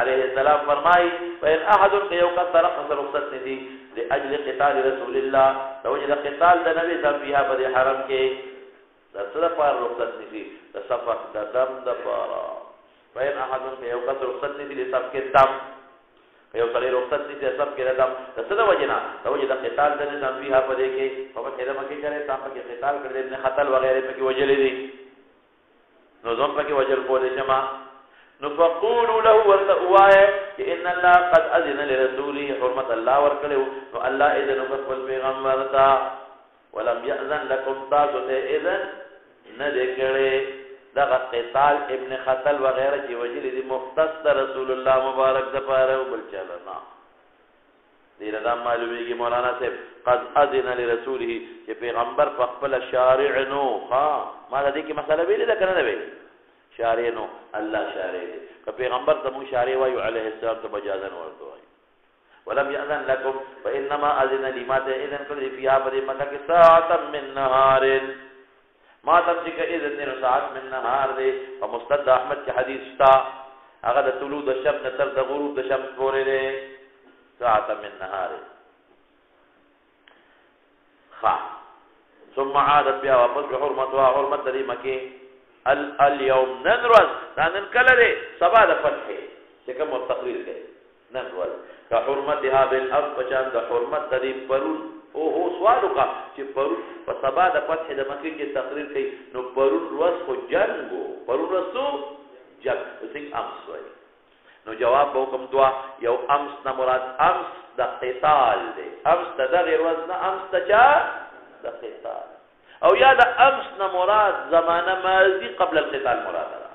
علیہ السلام فرمای فإن احد یو کس رخصت دي لاجل قتال رسول الله د وجه د قتال د نبی صلی فيها بر حرم کې د سره پر رخصت نيسي د صفق د دم د پارا فإن احد یو کس رخصت نيسي د صف کې دم یو سړی رخصت نيسي د صف کې دم د سره وجنا د وجه د قتال د نبی فيها بر کې په خیره مکه کرے صاحب کې قتال کړل ابن قتل وغيرها په کې وجلې دي نو ځم په کې وجل کولې جما نو فقولوا له وتوایا ان الله قد اذن لرسوله حرمت الله ورکړو نو الله اذن وکړ پیغمبر تا ولم ياذن لكم تاسو ته اذن نه دکړي دا قتال ابن قتل وغيرها چې وجل دي مختص رسول الله مبارک د پاره بل چلنا دې رضا معلومیږي مولانا صاحب قد اذن لرسوله چې پیغمبر په خپل شارع نو ها ما دې کې مسله ویلې ده کنه ویلې شارع نو الله شارع دي که پیغمبر ته مو شارع وایو علیه السلام ته اجازه ورته وایي ولم يأذن لكم فإنما أذن لما إذن كل فيها بدي مكة ساعة من نهار ما تمسك إذن ساعة من نهار دي فمستد أحمد کے حدیث تا اگر طلوع الشمس تر غروب الشمس پورے دے ساعة من نهار خا ثم عادت بها واپس بحرمتها حرمت دي مكة اليوم ننرز نن کله دې سبا د فتح چې کوم تقریر کوي ننرز کا حرمتها بالاب پچان د حرمت دې پرون او هو سوالو کا چې پرون په سبا د فتح د مکه کې تقریر کوي نو پرون ورځ خو جنگو پرون رسو جنگ څنګه امس وای نو جواب به کوم دعا یو امس نه مراد امس د قتال دی امس د غیر وزن امس تجا د قتال او یا د امس نه مراد زمانه ماضی قبل القتال مراد ده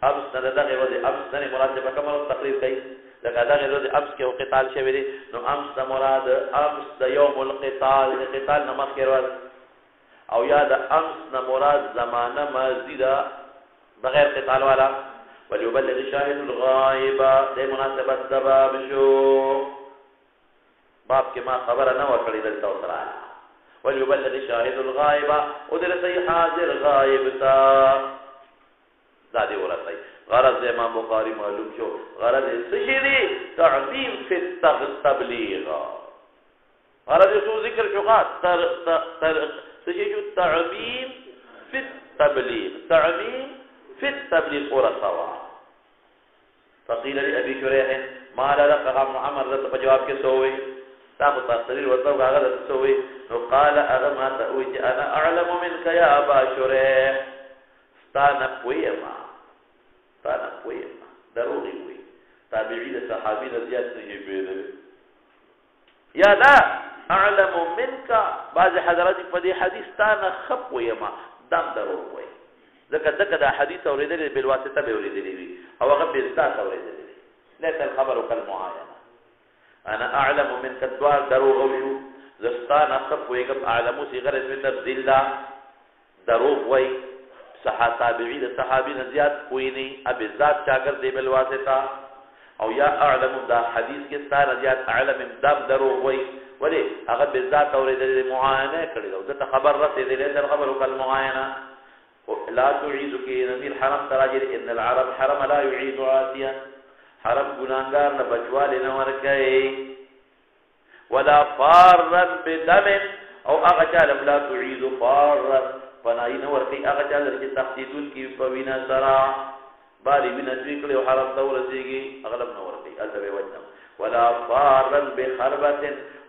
امس نه دغه وځي امس نه مراد په کومه تقریر کوي دغه وځي امس کې قتال شوی دی نو امس نه مراد امس د یوم القتال د قتال نه مخکې ورځ او یا د امس نه مراد زمانه ماضی ده بغیر قتال والا وليبلغ الشاهد الغائب د مناسبت د باب شو باب کې ما خبره نه ورکړې دلته وسره وليبلغ الشاهد الغائب ودرسي حاضر غائب تا زادي ورسي غرض امام بخاري معلوم شو غرض سشري تعظيم في التبليغ غرض شو ذكر شو قال سشري تعظيم في التبليغ تعظيم في التبليغ ورسوا فقيل لأبي شريح ما لقى محمد رضا بجواب کے سوئے تاخذ تقرير وتوقع هذا تسوي وقال اغما تأويت انا اعلم منك يا ابا شريح استانا قويما ضروري قوي تابعين الصحابين زيادة نجيبه يا لا اعلم منك بعض حضراتك فدي حديث استانا خبويما دم ضرور قوي ذكر دا حديث اوریدل بالواسطه به اوریدل او غب بالذات اوریدل ليس الخبر كالمعاينه انا اعلم من كدوار دروغ وشو زستان اخف ويقب اعلمو صيغه اسم تبذيل لا دروغ وي صحابي د صحابين زياد کويني ابي ذات شاگرد دی بالواسطه او یا اعلم دا حديث کې ستاره زياد اعلم دم دروغ وي ولې هغه بالذات اورېدلې معاینه کړې ده دته خبر رسېدلې ده خبر وکړ معاینه لا تعيد کې نبی الحرم تراجل ان العرب حرم لا يعيد عاصيا حرم ګناګار نه بچواله نه ورکړي ولا فارا بدم او هغه چاله لا تعيد فارا فنای نه ورکړي هغه چاله چې تخصیصون کې په وینا سره باری وینا دوی کړي او حرم ته ورسیږي اغلب نه ورکړي البته وجه ولا فارا بخربه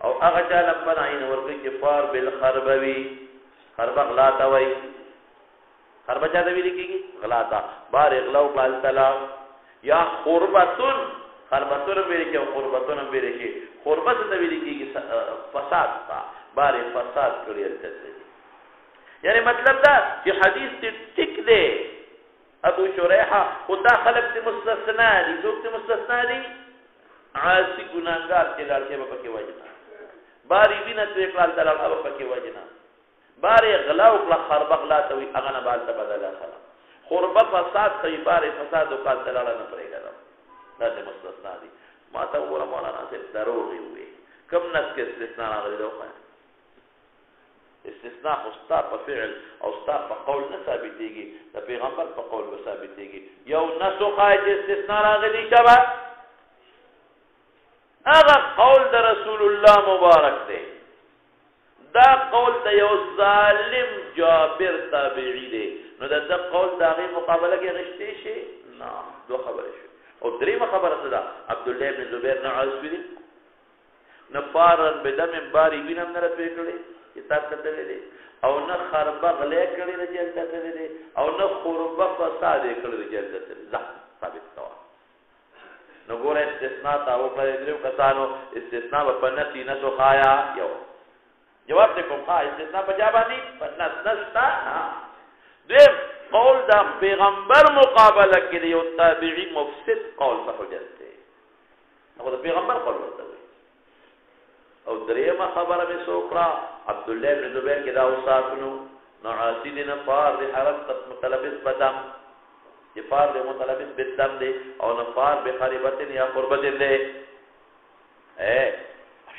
او هغه چاله فنای نه ورکړي چې فار بالخربوي خربه غلا تا وای خربه چا د ویل کېږي غلا تا بار اغلاو قال طلاق یا قربتون خربتون ویل کې او قربتون ویل کې قربت د ویل کېږي فساد تا بار فساد کړی ارته یعنی مطلب دا چې حدیث ته ټیک دی ابو شریحه خدا خلق ته مستثنا دي څوک ته مستثنا دي عاصی ګناګار چې لارته په کې وجنا باری وینه ته قال طلاق په کې وجنا بار غلا او خرب غلا ته وي اغه نه بال ته بدله خلا قرب فساد کوي بار فساد او قال تعالی نه پرېږه دا ته مستثنا دي ما ته وره مولانا سے ضرور وي کم نس کې استثناء راغلي دوه استثناء استا په فعل او استا په قول نه ثابتېږي د پیغمبر په قول به ثابتېږي یو نسو قاعده استثناء راغلي شبه هغه قول د رسول الله مبارک دی دا قول د یو ظالم جابر تابعی دی نو دا قول د هغه مقابله کې غشتي شي نه دوه خبره شي او دریمه خبره څه ده عبد الله بن زبیر نه عاصوی نفارن بدم باری وینم نه راتوي کړي کتاب کته ویلي او نه خربه غلې کړي د جیل کته ویلي او نه خربه فساد کړي د جیل کته ځه ثابت کوا نو ګوره استثناء تا او پر درو کسانو استثناء په نفي نه تو خایا یو جواب دې کوم ها استثناء بجا باندې پنځ نشتا دیم قول دا پیغمبر مقابله کې یو تابعی مفسد قول په حجت دی هغه د پیغمبر قول ورته او دریمه خبره به سوکرا عبد الله بن زبیر کې دا اوصافنو نو عاصین نه فار د حرم متلبس بدم چې فار د متلبس بدم دی او نه فار به خریبتن یا قربت دی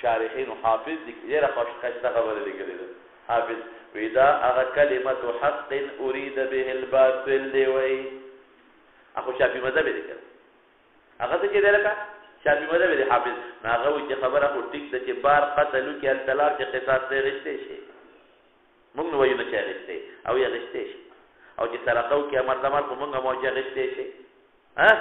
شارحین حافظ دي ډیره خوشخطه خبره لیکلې ده حافظ ودا هغه کلمه حق اريد به الباطل دی وای اخو شافعي مذهب دی هغه څه کې درکا شافعي مذهب دی حافظ هغه وی چې خبره خو ټیک ده چې بار قتلو کې الطلاق چې قصاص ته رښتې شي موږ نو وایو نه چې رښتې او یا رښتې شي او چې سرقو کې امر دمر کو موږ مو چې رښتې شي ها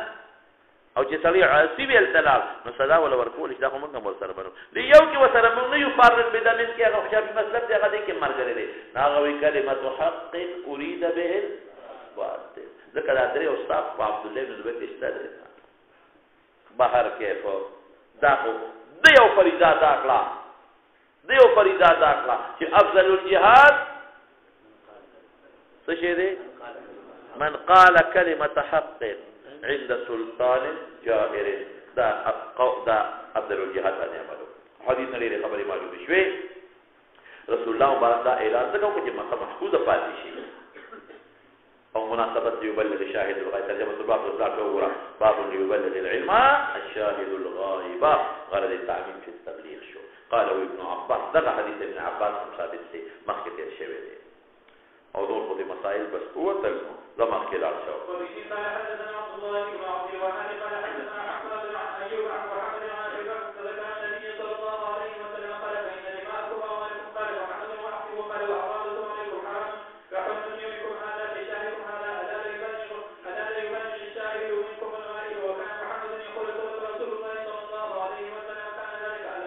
او چې سړی عاصی وی الطلاق نو سزا ولا ورکول چې دا موږ مو سره بنو دی یو کې وسره موږ نه یو فارغ بدمن کې هغه شافعي مذهب دی هغه کې مرګ لري هغه وی کلمه حق اريد به الباطل ذکر درې استاد عبد الله بن زبیر استاد بهر کیف داخو دیو فریضه داخلا چې افضل الجهاد څه شي دی من قال كلمه حق عند سلطان جائر دا افضل الجهاد باندې عملو حدیث لري خبري معلومه شوي رسول الله مبارک دا اعلان وکړو چې محفوظه پاتې شي او مناسبت يبلغ شاهد الغائب ترجمه الباب وغيرها باب يبلغ العلم الشاهد الغائب غرض التعميم في التبليغ شو قال ابن عباس ده حديث ابن عباس ثابت سي مخکې شوی دی او دور په مسائل بس هو تلو زما کې لاړ شو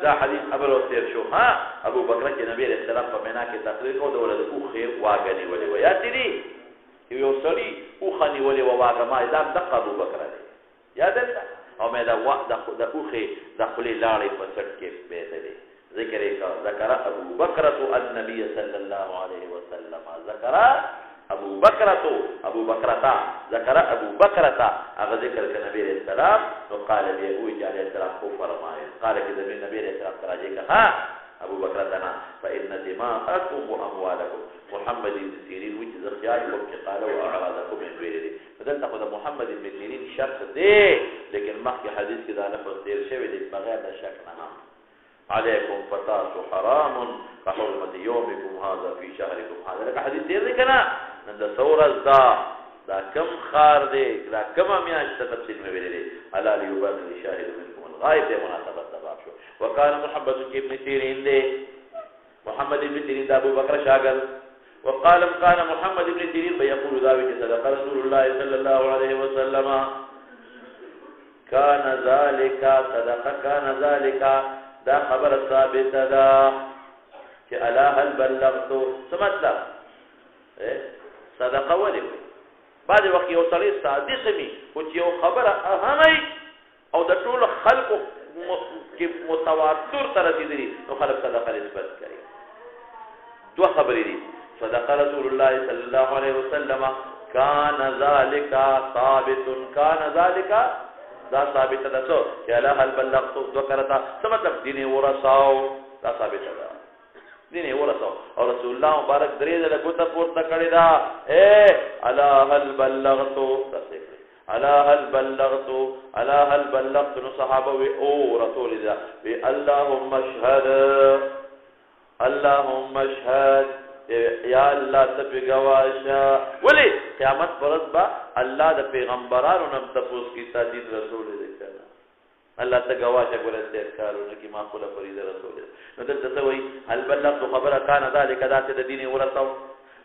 دا حدیث ابل وسیر شو ها ابو بکر چې نبی رسول الله په مینا کې تقریر کو د ولد اوخه واګنی ولې ویا تیری یو سړی اوخنی ولې واګه ما دا دغه ابو بکر دی یاد ده او مې دا وخت د اوخه د خپل لاړې په سټ کې پیدا دی ذکر یې کا ذکر ابو بکر النبي صلی الله علیه وسلم ذکر ابو بکرتا ذکر ابو بکرتا هغه ذکر ک نبی رسول الله نو قال دی او جاله السلام کو فرمایي قال کی نبی رسول الله راځي که ها ابو بکرتا فان دماءكم واموالكم محمد بن سيرين وجه زخيار وقت قالوا اعراضكم من غيره بدل تاخذ محمد بن سيرين شخص دی لیکن مخکې حدیث کې دا لفظ تیر شوی دی بغیر د شک نه علیکم فتاسو حرام كحرمة يومكم هذا في شهركم هذا لك حدیث دیر دی کنا نند سورز دا کم خار دی دا کم میاشت تفصیل میں ویلے دی علا لیبرن شاہد منکم الغائب دی مناسبت دباب شو وکان محمد ابن سیرین دی محمد ابن سیرین دا ابو بکر شاگل وقال كان محمد ابن سيرين بيقول ذلك صدق رسول الله صلى الله عليه وسلم كان ذلك صدق كان ذلك دا خبر ثابت دا کہ الا هل بلغت سمطلب صدق ولي بعد وقت یو سړی صادق می او چې یو خبره اهمي او د ټول خلق کې متواتر تر رسیدلی نو خلق صدق نسبت کوي دو خبرې دي صدق رسول الله صلى الله عليه وسلم كان ذلك ثابت كان ذلك دا ثابت ده سو چې الله هل بلغت ذکرتا څه مطلب دیني ورساو دا ثابت ده دیني ورساو او رسول الله مبارک درې دله ګوته پورته کړی دا الا هل بلغت الا هل بلغت الا هل بلغت نو صحابه وی او رسول الله وی اللهم اشهد اللهم اشهد یا الله ته گواشا ولی قیامت پرد با الله د پیغمبرانو نم تپوس کی تادید رسول دې کړه الله ته گواشا ګره دې کارونه کی معقوله فرید رسول نو دلته وی هل بلغت خبره کان ذلک ذات د دین ورثو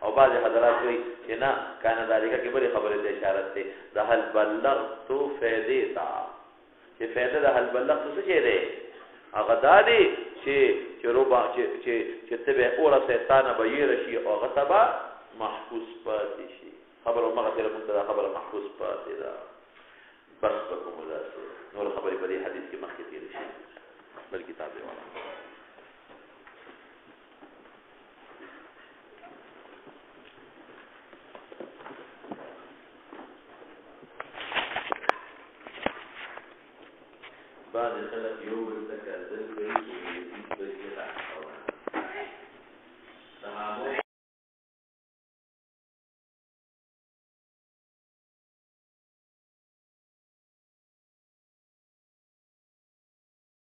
او بعض حضرات وی چې نه کان ذلک کی بری خبره ته اشاره ده د هل بلغت فائدې تا چې فائدې د هل بلغت څه چي ده هغه دادی چې روبا چې تبه اوره سیتانه به یې رشي او غتبا محفوظ پاتې شي خبره مغه تر منتها خبره محفوظ پاتې ده بس بكم الله نور خبرې په دې حدیث کې مخکې تیر شي بل کتاب دی